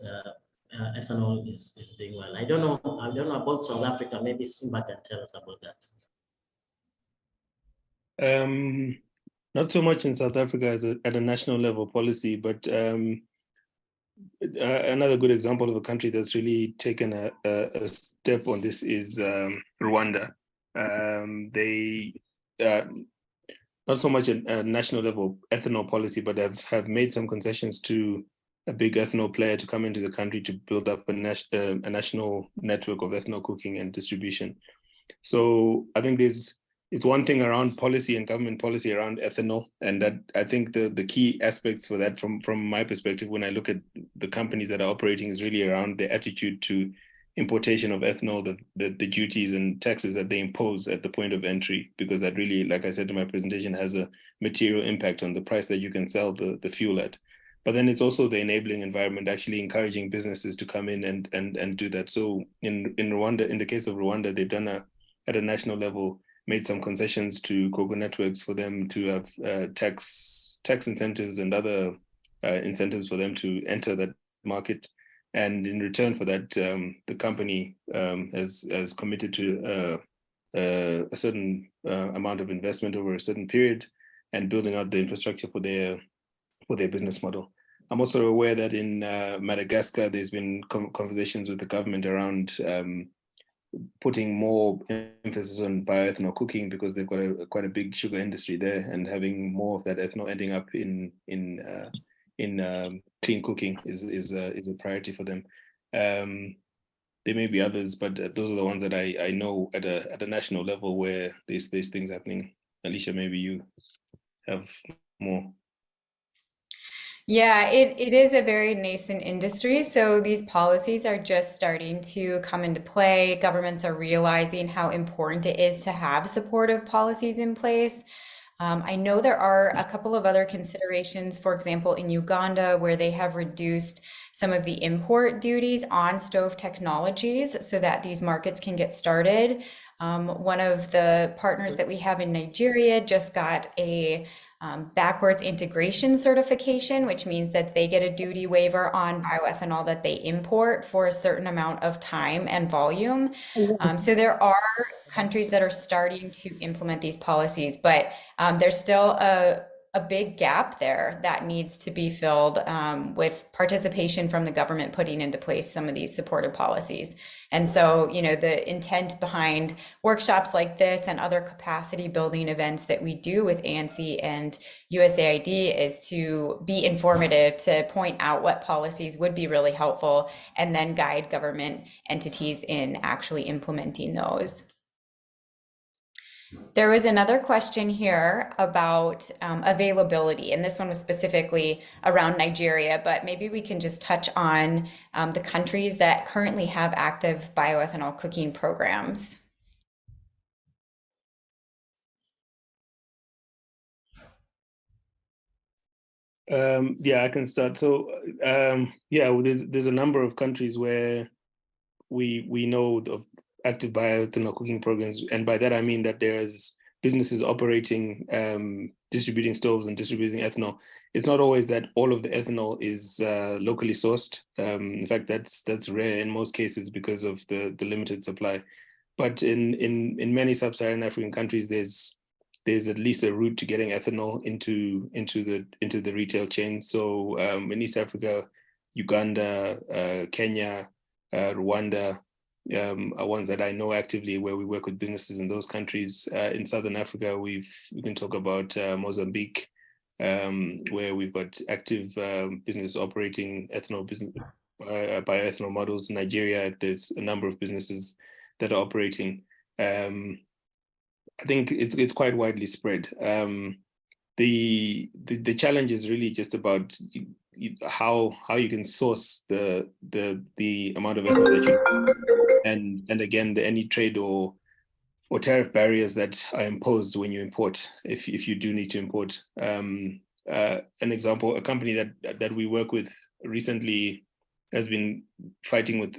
ethanol is doing well. I don't know about South Africa. Maybe Simba can tell us about that. Not so much in South Africa as at a national level policy, but another good example of a country that's really taken a step on this is Rwanda. They not so much a national level ethanol policy, but have made some concessions to a big ethanol player to come into the country to build up a national network of ethanol cooking and distribution. So I think it's one thing around policy and government policy around ethanol, and that I think the key aspects for that from my perspective when I look at the companies that are operating is really around their attitude to importation of ethanol, the duties and taxes that they impose at the point of entry, because that really, like I said in my presentation, has a material impact on the price that you can sell the fuel at. But then it's also the enabling environment, actually encouraging businesses to come in and do that. So in Rwanda, in the case of Rwanda, they've done at a national level, made some concessions to Cocoa Networks for them to have tax incentives and other incentives for them to enter that market. And in return for that, the company has committed to a certain amount of investment over a certain period and building out the infrastructure for their business model. I'm also aware that in Madagascar, there's been conversations with the government around putting more emphasis on bioethanol cooking because they've got quite a big sugar industry there, and having more of that ethanol ending up in clean cooking is a priority for them. There may be others, but those are the ones that I know at a national level where there's things happening. Alicia, maybe you have more. Yeah, it is a very nascent industry. So these policies are just starting to come into play. Governments are realizing how important it is to have supportive policies in place. I know there are a couple of other considerations, for example, in Uganda, where they have reduced some of the import duties on stove technologies so that these markets can get started. One of the partners that we have in Nigeria just got a backwards integration certification, which means that they get a duty waiver on bioethanol that they import for a certain amount of time and volume. So there are countries that are starting to implement these policies, but there's still a big gap there that needs to be filled with participation from the government putting into place some of these supportive policies. And so, you know, the intent behind workshops like this and other capacity building events that we do with ANC and USAID is to be informative, to point out what policies would be really helpful, and then guide government entities in actually implementing those. There was another question here about availability, and this one was specifically around Nigeria, but maybe we can just touch on the countries that currently have active bioethanol cooking programs. Yeah, I can start. So yeah, there's a number of countries where we know of active bioethanol cooking programs, and by that I mean that there's businesses operating, distributing stoves and distributing ethanol. It's not always that all of the ethanol is locally sourced. In fact, that's rare in most cases because of the limited supply. But in many sub-Saharan African countries, there's at least a route to getting ethanol into the retail chain. So in East Africa, Uganda, Kenya, Rwanda are ones that I know actively where we work with businesses in those countries. In Southern Africa, we can talk about Mozambique, where we've got active business operating ethanol business bioethanol models. In Nigeria, there's a number of businesses that are operating. I think it's quite widely spread. The challenge is really just about how you can source the amount of ethanol that you, and again, any trade or tariff barriers that are imposed when you import, if you do need to import. An example, a company that we work with recently has been fighting with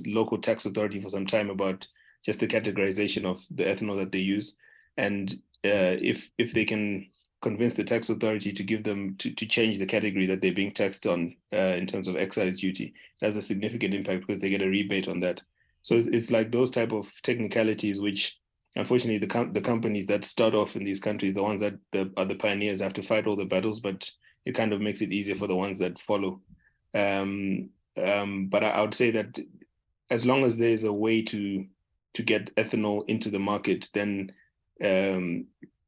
local tax authority for some time about just the categorization of the ethanol that they use, and if they can convince the tax authority to give them to change the category that they're being taxed on in terms of excise duty, it has a significant impact because they get a rebate on that. So it's like those type of technicalities which, unfortunately, the companies that start off in these countries, the ones that are the pioneers, have to fight all the battles, but it kind of makes it easier for the ones that follow. But I would say that as long as there's a way to get ethanol into the market, then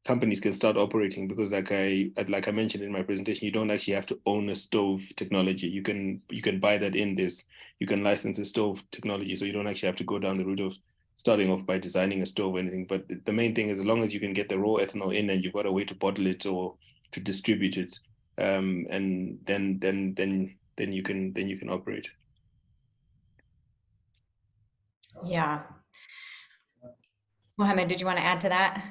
companies can start operating, because like I mentioned in my presentation, you don't actually have to own a stove technology. You can buy that in this. You can license a stove technology, so you don't actually have to go down the route of starting off by designing a stove or anything. But the main thing is, as long as you can get the raw ethanol in and you've got a way to bottle it or to distribute it, and then you can operate. Yeah. Mohammed, did you want to add to that?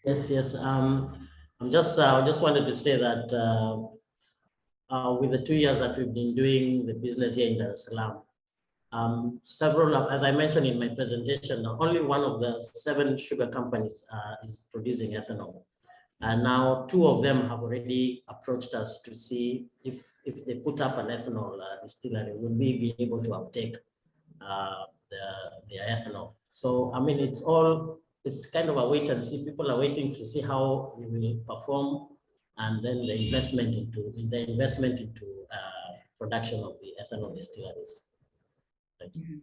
Yes. I just wanted to say that with the 2 years that we've been doing the business here in Dar es Salaam, several, as I mentioned in my presentation, only one of the 7 sugar companies is producing ethanol. And now 2 of them have already approached us to see if they put up an ethanol distillery, would we be able to uptake their ethanol. So, I mean, it's kind of a wait and see. People are waiting to see how we will perform, and then the investment into production of the ethanol distilleries. Thank you.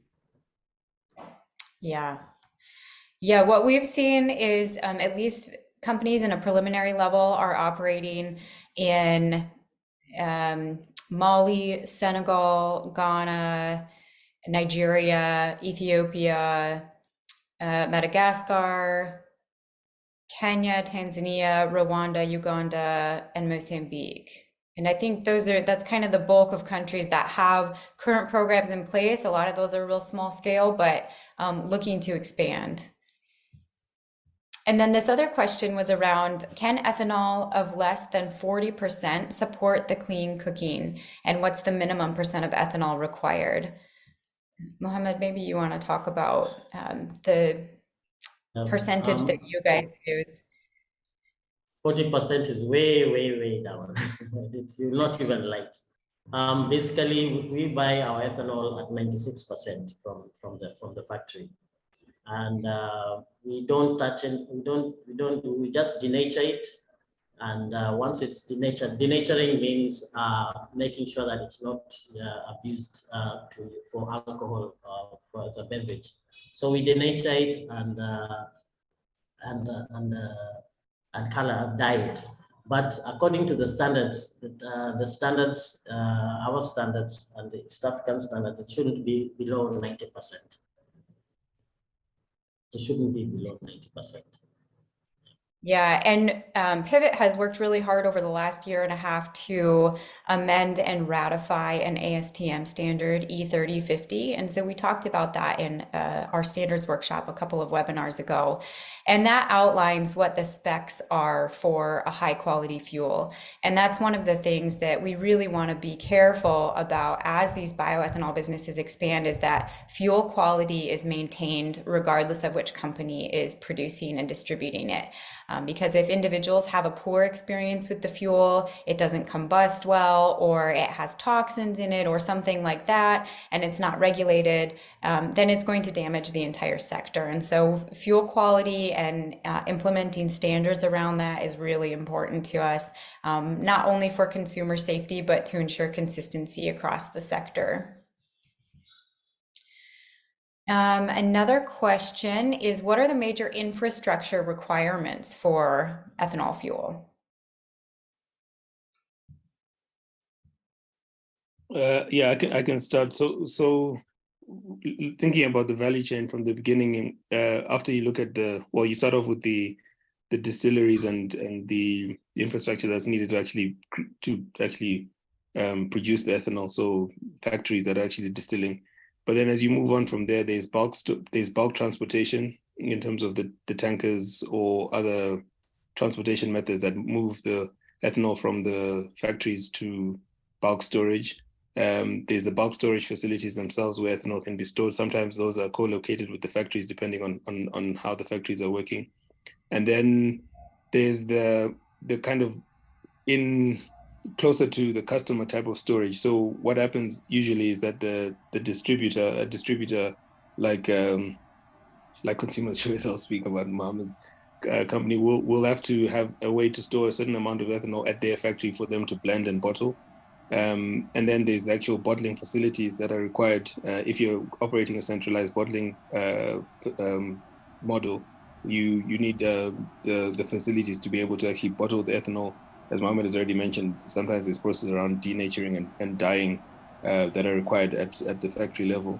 Yeah, what we've seen is at least companies in a preliminary level are operating in Mali, Senegal, Ghana, Nigeria, Ethiopia, Madagascar, Kenya, Tanzania, Rwanda, Uganda, and Mozambique. And I think that's kind of the bulk of countries that have current programs in place. A lot of those are real small scale, but looking to expand. And then this other question was around, can ethanol of less than 40% support the clean cooking? And what's the minimum percent of ethanol required? Mohammed, maybe you want to talk about the percentage that you guys use. 40% is way down. It's not even light. Basically, we buy our ethanol at 96% from the factory, and we don't touch it. We just denature it, and once it's denatured, denaturing means making sure that it's not abused for alcohol for as a beverage. So we denature it and color dye it. But according to the standards, our standards and the East African standards, it shouldn't be below 90%. It shouldn't be below 90%. Yeah, and Pivot has worked really hard over the last year and a half to amend and ratify an ASTM standard E3050. And so we talked about that in our standards workshop a couple of webinars ago. And that outlines what the specs are for a high quality fuel. And that's one of the things that we really want to be careful about as these bioethanol businesses expand, is that fuel quality is maintained regardless of which company is producing and distributing it. Because if individuals have a poor experience with the fuel, it doesn't combust well, or it has toxins in it or something like that, and it's not regulated, then it's going to damage the entire sector. And so fuel quality and implementing standards around that is really important to us, not only for consumer safety, but to ensure consistency across the sector. Another question is, what are the major infrastructure requirements for ethanol fuel? Yeah, I can start. So thinking about the value chain from the beginning, after you look at you start off with the distilleries and the infrastructure that's needed to actually produce the ethanol. So factories that are actually distilling. But then as you move on from there, there's bulk transportation in terms of the tankers or other transportation methods that move the ethanol from the factories to bulk storage. There's the bulk storage facilities themselves where ethanol can be stored. Sometimes those are co-located with the factories depending on how the factories are working. And then there's the kind of in closer to the customer type of storage. So what happens usually is that a distributor like Consumer Choice, I'll speak about Mohammed's company, will have to have a way to store a certain amount of ethanol at their factory for them to blend and bottle. And then there's the actual bottling facilities that are required if you're operating a centralized bottling model. You need the facilities to be able to actually bottle the ethanol. As Mohammed has already mentioned, sometimes there's processes around denaturing and dyeing that are required at the factory level.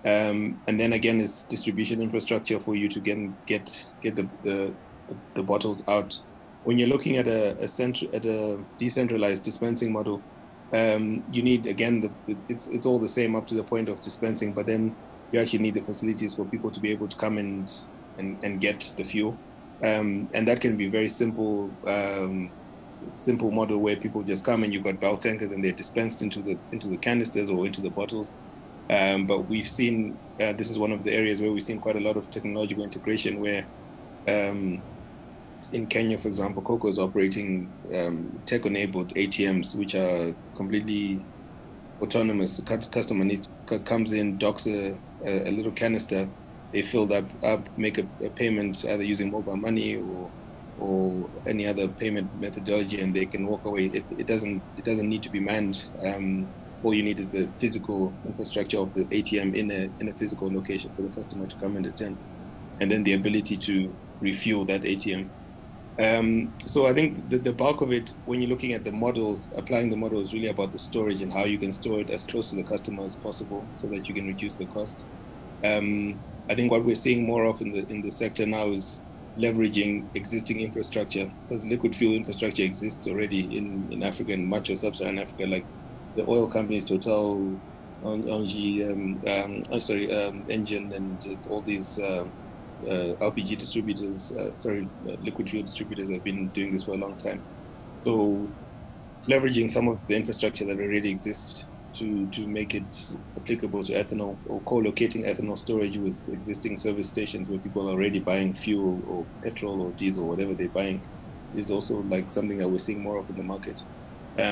And then again, it's distribution infrastructure for you to get the bottles out. When you're looking at a decentralized dispensing model, you need, again, it's all the same up to the point of dispensing, but then you actually need the facilities for people to be able to come and get the fuel. And that can be very simple model where people just come and you've got bulk tankers and they're dispensed into the canisters or into the bottles. But we've seen, this is one of the areas where we've seen quite a lot of technological integration where in Kenya, for example, Cocoa is operating tech-enabled ATMs, which are completely autonomous. The customer comes in, docks a little canister, they fill that up, make a payment either using mobile money or any other payment methodology, and they can walk away. It doesn't need to be manned. All you need is the physical infrastructure of the ATM in a physical location for the customer to come and attend, and then the ability to refuel that ATM. So I think the bulk of it, when you're looking at the model, applying the model, is really about the storage and how you can store it as close to the customer as possible so that you can reduce the cost. I think what we're seeing more of in the sector now is leveraging existing infrastructure, because liquid fuel infrastructure exists already in Africa and much of sub-Saharan Africa, like the oil companies, Total, Engie, Engine, and all these LPG distributors, liquid fuel distributors have been doing this for a long time. So leveraging some of the infrastructure that already exists to make it applicable to ethanol, or co-locating ethanol storage with existing service stations where people are already buying fuel or petrol or diesel, whatever they're buying, is also like something that we're seeing more of in the market.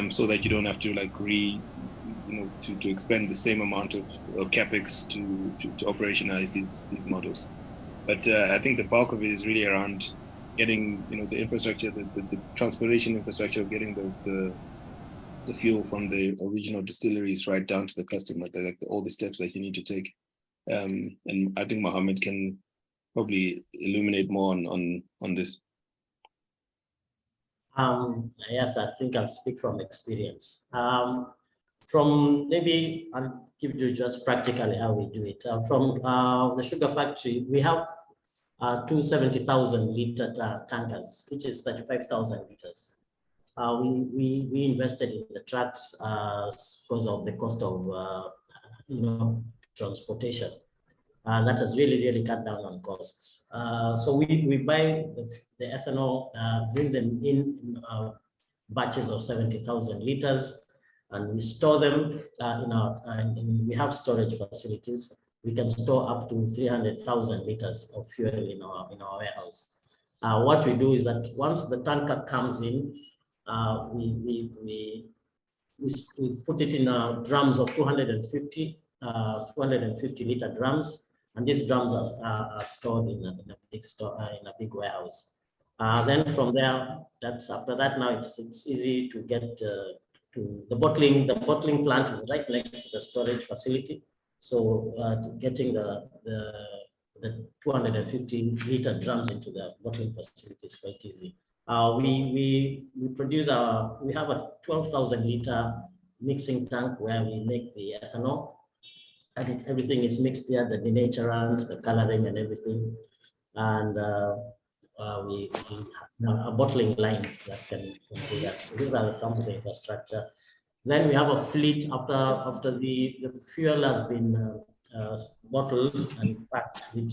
So that you don't have to like to expend the same amount of capex to operationalize these models. But I think the bulk of it is really around getting the infrastructure, the transportation infrastructure of getting the fuel from the original distilleries right down to the customer, all the steps that you need to take. And I think Mohammed can probably illuminate more on this. Yes, I think I'll speak from experience. From maybe I'll give you just practically how we do it. From the sugar factory, we have two 70,000 liter tankers, which is 35,000 liters. We invested in the trucks because of the cost of transportation. That has really cut down on costs. So we buy the ethanol, bring them in batches of 70,000 liters, and we store them we have storage facilities. We can store up to 300,000 liters of fuel in our warehouse. What we do is that once the tanker comes in, we put it in drums of 250 liter drums, and these drums are stored in a big warehouse. Then from there, after that now it's easy to get to the bottling. The bottling plant is right next to the storage facility, so getting the 250 liter drums into the bottling facility is quite easy. We have a 12,000 liter mixing tank where we make the ethanol, and everything is mixed there, the denaturant, the coloring and everything. And we have a bottling line that can do that. So these are some of the infrastructure. Then we have a fleet after the fuel has been bottled and packed in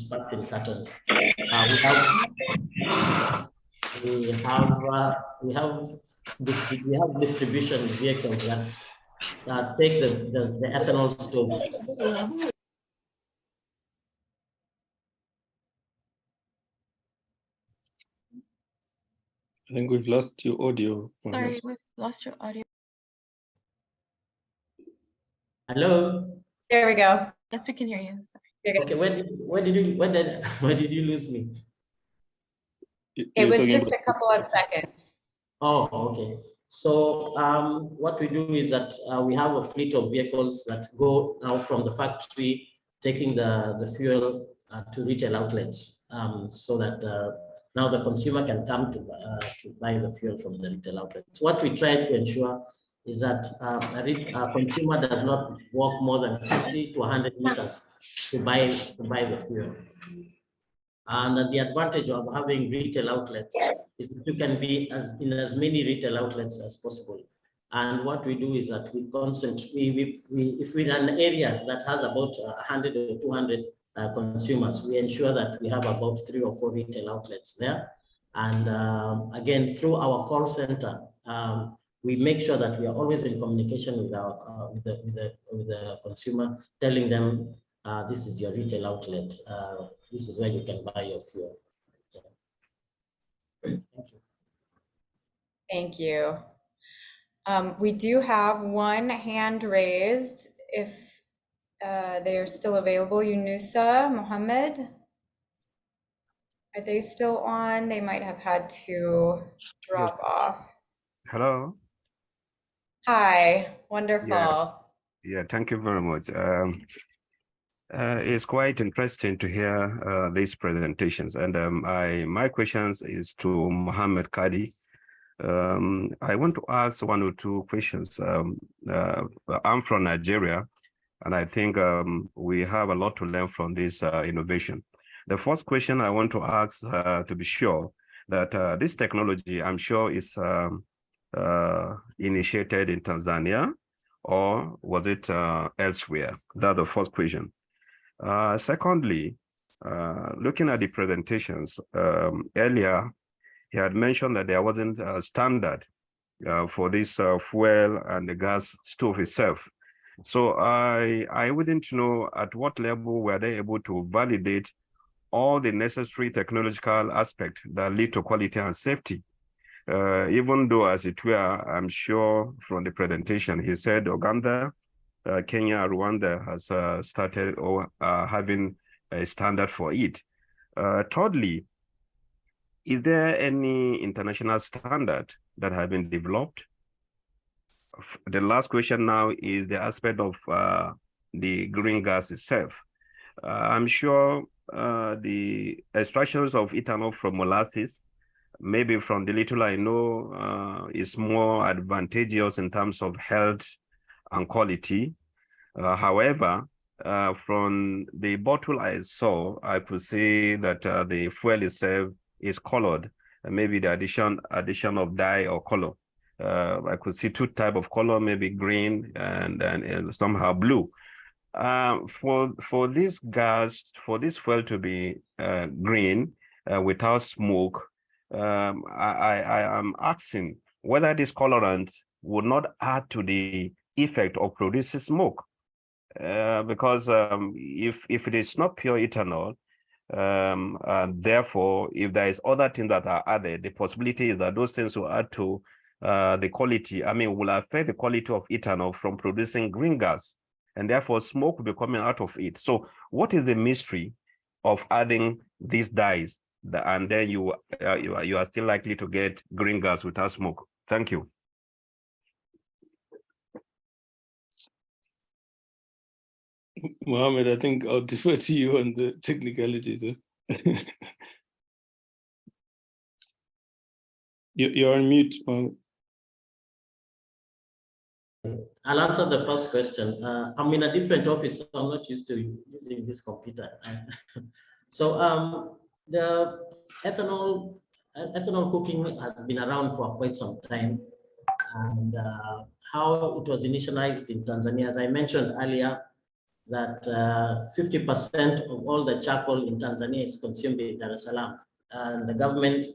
cartons. We have distribution vehicles that take the ethanol stoves. I think we've lost your audio. Sorry, we've lost your audio. Hello. There we go. Yes, we can hear you. Okay, where did you lose me? It was just a couple of seconds. Oh, okay. So what we do is that we have a fleet of vehicles that go now from the factory, taking the fuel to retail outlets, so that now the consumer can come to buy the fuel from the retail outlets. What we try to ensure is that a consumer does not walk more than 50 to 100 meters to buy the fuel. And the advantage of having retail outlets is that you can be in as many retail outlets as possible. And what we do is that we concentrate, if we're in an area that has about 100 or 200 consumers, we ensure that we have about 3 or 4 retail outlets there. And again, through our call center, we make sure that we are always in communication with our with the consumer, telling them this is your retail outlet. This is where you can buy your fuel. Thank you. Thank you. We do have one hand raised. If they are still available, Yunusa, Mohammed. Are they still on? They might have had to drop off. Hello. Hi, wonderful. Yeah, thank you very much. It's quite interesting to hear these presentations, and my questions is to Mohammed Kadi. I want to ask 1 or 2 questions. I'm from Nigeria, and I think we have a lot to learn from this innovation. The first question I want to ask to be sure that this technology, I'm sure, is initiated in Tanzania, or was it elsewhere? That's the first question. Secondly, looking at the presentations earlier, he had mentioned that there wasn't a standard for this fuel and the gas stove itself. So I wouldn't know at what level were they able to validate all the necessary technological aspects that lead to quality and safety. Even though, as it were, I'm sure from the presentation, he said Uganda, Kenya, Rwanda has started or having a standard for it. Thirdly, is there any international standard that have been developed? The last question now is the aspect of the green gas itself. I'm sure the extractions of ethanol from molasses, maybe from the little I know, is more advantageous in terms of health and quality. However, from the bottle I saw, I could see that the fuel itself is colored, and maybe the addition of dye or color. I could see two types of color, maybe green and somehow blue. For this gas, for this fuel to be green without smoke, I am asking whether this colorant would not add to the effect of producing smoke. Because if it is not pure ethanol, therefore, if there is other things that are added, the possibility is that those things will add to the quality, will affect the quality of ethanol from producing green gas, and therefore smoke will be coming out of it. So what is the mystery of adding these dyes, and then you are still likely to get green gas without smoke? Thank you. Mohammed, I think I'll defer to you on the technicalities. You're on mute, Mohammed. I'll answer the first question. I'm in a different office, so I'm not used to using this computer. So the ethanol cooking has been around for quite some time. And how it was initialized in Tanzania, as I mentioned earlier, that 50% of all the charcoal in Tanzania is consumed in Dar es Salaam. And the government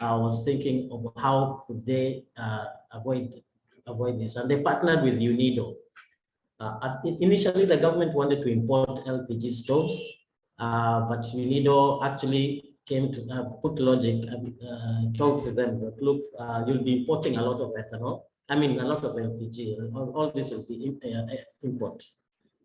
was thinking of how could they avoid this. And they partnered with UNIDO. Initially, the government wanted to import LPG stoves, but UNIDO actually came to put logic and talk to them that, look, you'll be importing a lot of ethanol. A lot of LPG. All this will be import.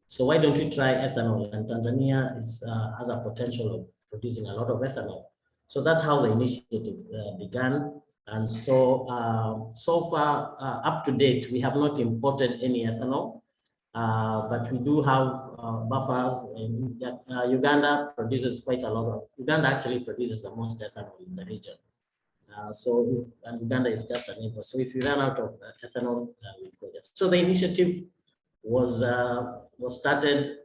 So why don't we try ethanol? And Tanzania has a potential of producing a lot of ethanol. So that's how the initiative began. And so, so far, up to date, we have not imported any ethanol, but we do have buffers. And Uganda produces quite a lot of, Uganda actually produces the most ethanol in the region. And Uganda is just a neighbor. So if you run out of ethanol, we go there. So the initiative was started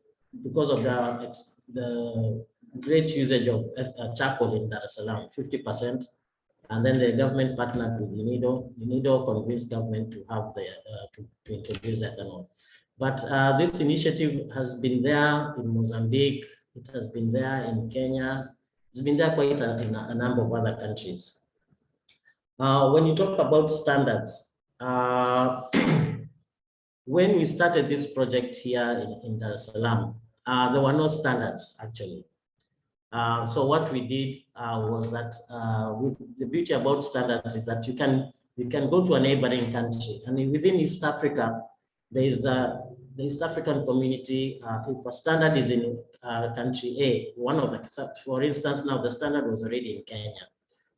because of the great usage of charcoal in Dar es Salaam, 50%. And then the government partnered with UNIDO. UNIDO convinced government to have to introduce ethanol. But this initiative has been there in Mozambique. It has been there in Kenya. It's been there quite in a number of other countries. When you talk about standards, when we started this project here in Dar es Salaam, there were no standards actually. So what we did was that with the beauty about standards is that you can go to a neighboring country, and within East Africa, there is the East African community. If a standard is in country A, for instance, now the standard was already in Kenya.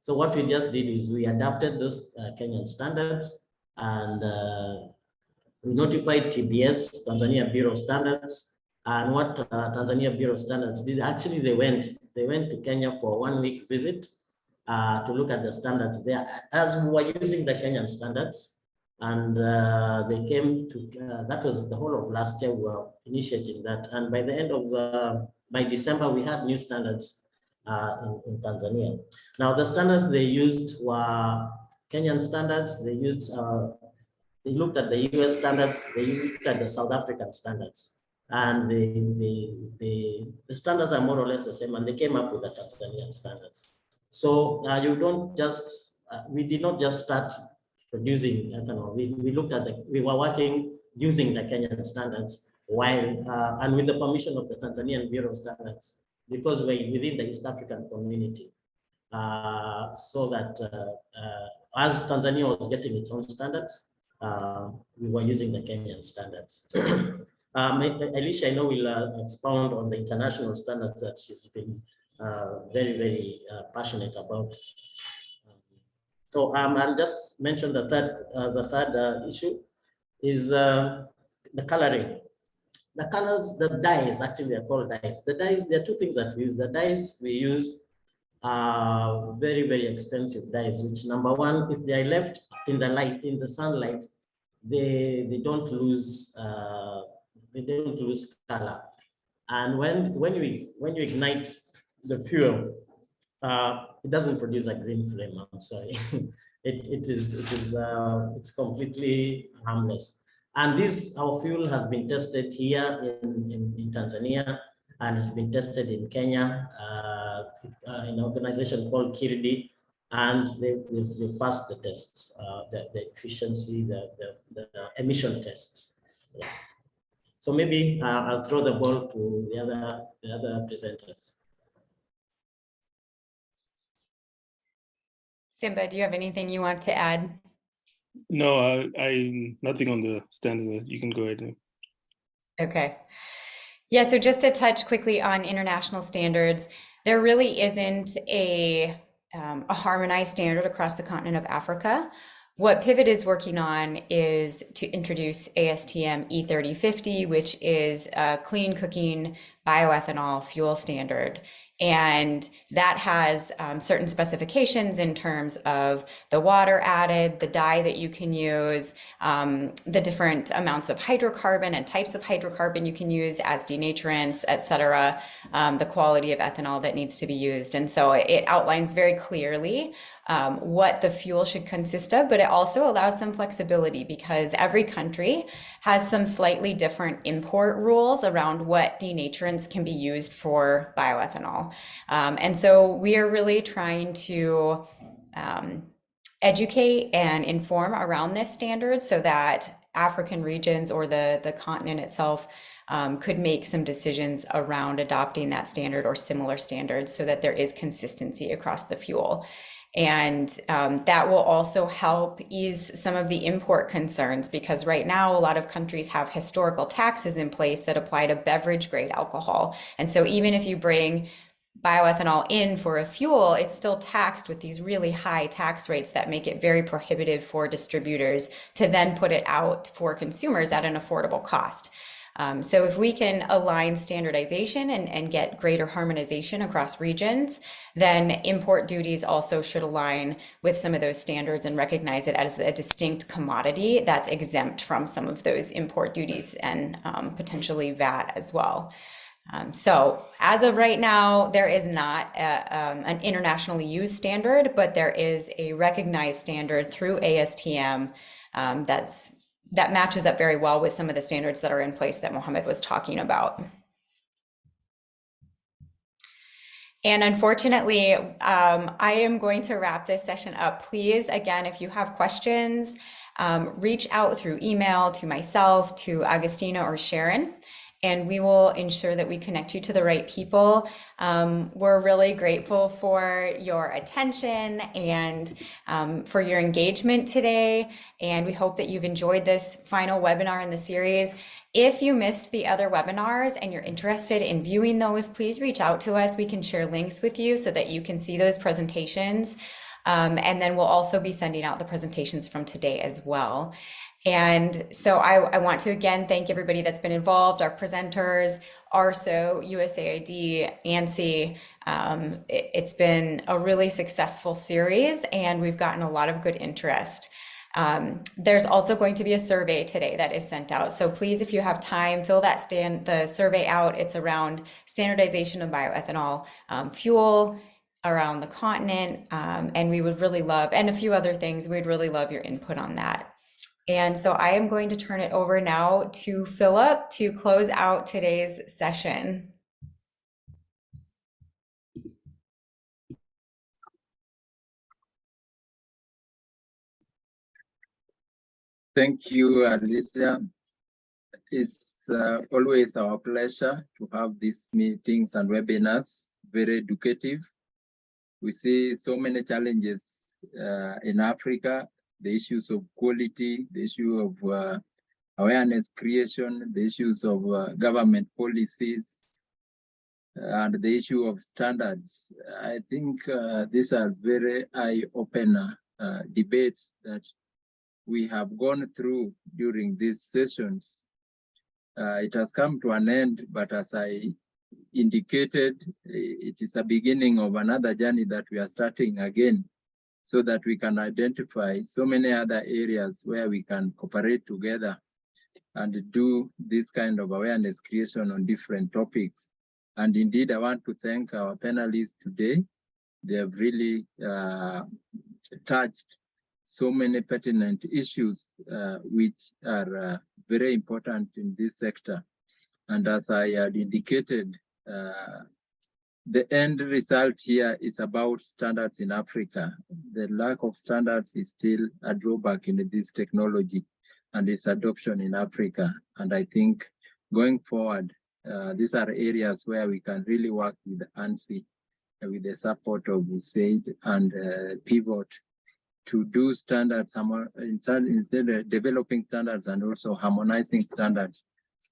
So what we just did is we adapted those Kenyan standards, and we notified TBS, Tanzania Bureau of Standards. And what Tanzania Bureau of Standards did, actually they went to Kenya for a 1-week visit to look at the standards there, as we were using the Kenyan standards. And they came to, that was the whole of last year, we were initiating that. And by the end of, by December, we had new standards in Tanzania. Now the standards they used were Kenyan standards. They used, they looked at the US standards, they looked at the South African standards. And the standards are more or less the same, and they came up with the Tanzanian standards. So you don't just, we did not just start producing ethanol. We looked at we were working using the Kenyan standards while, and with the permission of the Tanzanian Bureau of Standards, because we're within the East African community. So that as Tanzania was getting its own standards, we were using the Kenyan standards. Alicia, I know, will expound on the international standards that she's been very, very passionate about. So I'll just mention the third issue is the coloring. The colors, the dyes, actually they're called dyes. The dyes, there are two things that we use. The dyes we use are very, very expensive dyes, which number one, if they are left in the light, in the sunlight, they don't lose color. And when you ignite the fuel, it doesn't produce a green flame. I'm sorry, it's completely harmless. And our fuel has been tested here in Tanzania, and it's been tested in Kenya in an organization called Kiridi, and they've passed the tests, the efficiency, the emission tests. Yes. So maybe I'll throw the ball to the other presenters. Simba, do you have anything you want to add? No, I nothing on the standards. You can go ahead now. Okay. Yeah, so just to touch quickly on international standards, there really isn't a harmonized standard across the continent of Africa. What Pivot is working on is to introduce ASTM E3050, which is a clean cooking bioethanol fuel standard. And that has certain specifications in terms of the water added, the dye that you can use, the different amounts of hydrocarbon and types of hydrocarbon you can use as denaturants, et cetera, the quality of ethanol that needs to be used. And so it outlines very clearly what the fuel should consist of, but it also allows some flexibility because every country has some slightly different import rules around what denaturants can be used for bioethanol. And so we are really trying to educate and inform around this standard so that African regions or the continent itself could make some decisions around adopting that standard or similar standards so that there is consistency across the fuel. And that will also help ease some of the import concerns because right now a lot of countries have historical taxes in place that apply to beverage grade alcohol. And so even if you bring bioethanol in for a fuel, it's still taxed with these really high tax rates that make it very prohibitive for distributors to then put it out for consumers at an affordable cost. So if we can align standardization and get greater harmonization across regions, then import duties also should align with some of those standards and recognize it as a distinct commodity that's exempt from some of those import duties and potentially VAT as well. So as of right now, there is not an internationally used standard, but there is a recognized standard through ASTM that matches up very well with some of the standards that are in place that Mohammed was talking about. And unfortunately, I am going to wrap this session up. Please, again, if you have questions, reach out through email to myself, to Agustina or Sharon, and we will ensure that we connect you to the right people. We're really grateful for your attention and for your engagement today. And we hope that you've enjoyed this final webinar in the series. If you missed the other webinars and you're interested in viewing those, please reach out to us. We can share links with you so that you can see those presentations. And then we'll also be sending out the presentations from today as well. And so I want to again thank everybody that's been involved, our presenters, ARSO, USAID, ANSI. It's been a really successful series and we've gotten a lot of good interest. There's also going to be a survey today that is sent out. So please, if you have time, fill the survey out. It's around standardization of bioethanol fuel around the continent. And we would really love, and a few other things, we'd really love your input on that. And so I am going to turn it over now to Philip to close out today's session. Thank you, Alicia. It's always our pleasure to have these meetings and webinars, very educative. We see so many challenges in Africa, the issues of quality, the issue of awareness creation, the issues of government policies, and the issue of standards. I think these are very eye-opener debates that we have gone through during these sessions. It has come to an end, but as I indicated, it is a beginning of another journey that we are starting again, so that we can identify so many other areas where we can cooperate together and do this kind of awareness creation on different topics. And indeed, I want to thank our panelists today. They have really touched so many pertinent issues which are very important in this sector. And as I had indicated, the end result here is about standards in Africa. The lack of standards is still a drawback in this technology and its adoption in Africa. And I think going forward, these are areas where we can really work with ANSI, with the support of USAID and Pivot, to do standards, instead of developing standards and also harmonizing standards,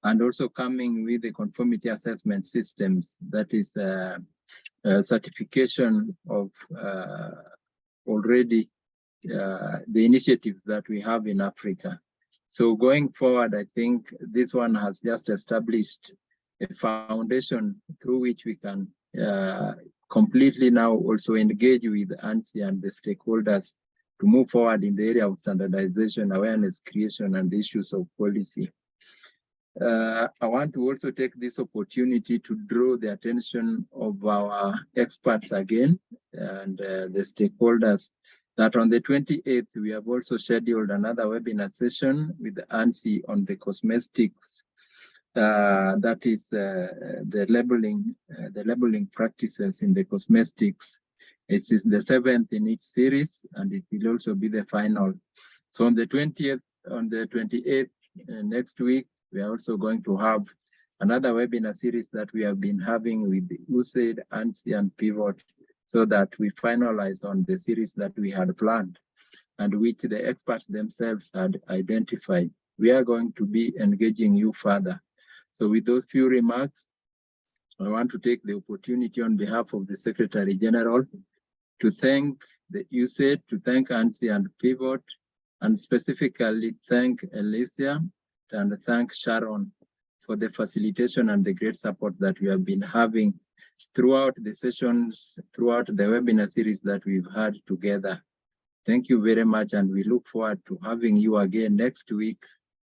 and also coming with the conformity assessment systems, that is certification of already the initiatives that we have in Africa. So going forward, I think this one has just established a foundation through which we can completely now also engage with ANSI and the stakeholders to move forward in the area of standardization, awareness creation, and the issues of policy. I want to also take this opportunity to draw the attention of our experts again and the stakeholders that on the 28th, we have also scheduled another webinar session with ANSI on the cosmetics, that is the labeling practices in the cosmetics. It is the 7th in each series, and it will also be the final. So on the 20th, on the 28th, next week, we are also going to have another webinar series that we have been having with USAID, ANSI, and Pivot, so that we finalize on the series that we had planned and which the experts themselves had identified. We are going to be engaging you further. So with those few remarks, I want to take the opportunity on behalf of the Secretary General to thank the USAID, to thank ANSI and Pivot, and specifically thank Alicia and thank Sharon for the facilitation and the great support that we have been having throughout the sessions, throughout the webinar series that we've had together. Thank you very much, and we look forward to having you again next week,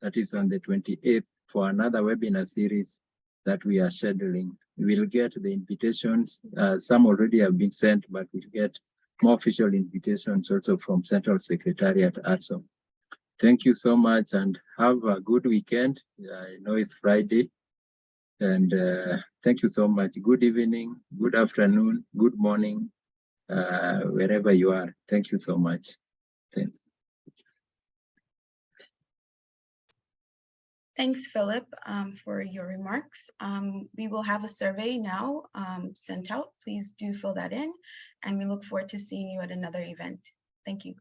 that is on the 28th, for another webinar series that we are scheduling. We will get the invitations. Some already have been sent, but we'll get more official invitations also from Central Secretariat also. Thank you so much and have a good weekend. I know it's Friday. And thank you so much. Good evening, good afternoon, good morning, wherever you are. Thank you so much. Thanks. Thanks, Philip, for your remarks. We will have a survey now sent out. Please do fill that in, and we look forward to seeing you at another event. Thank you.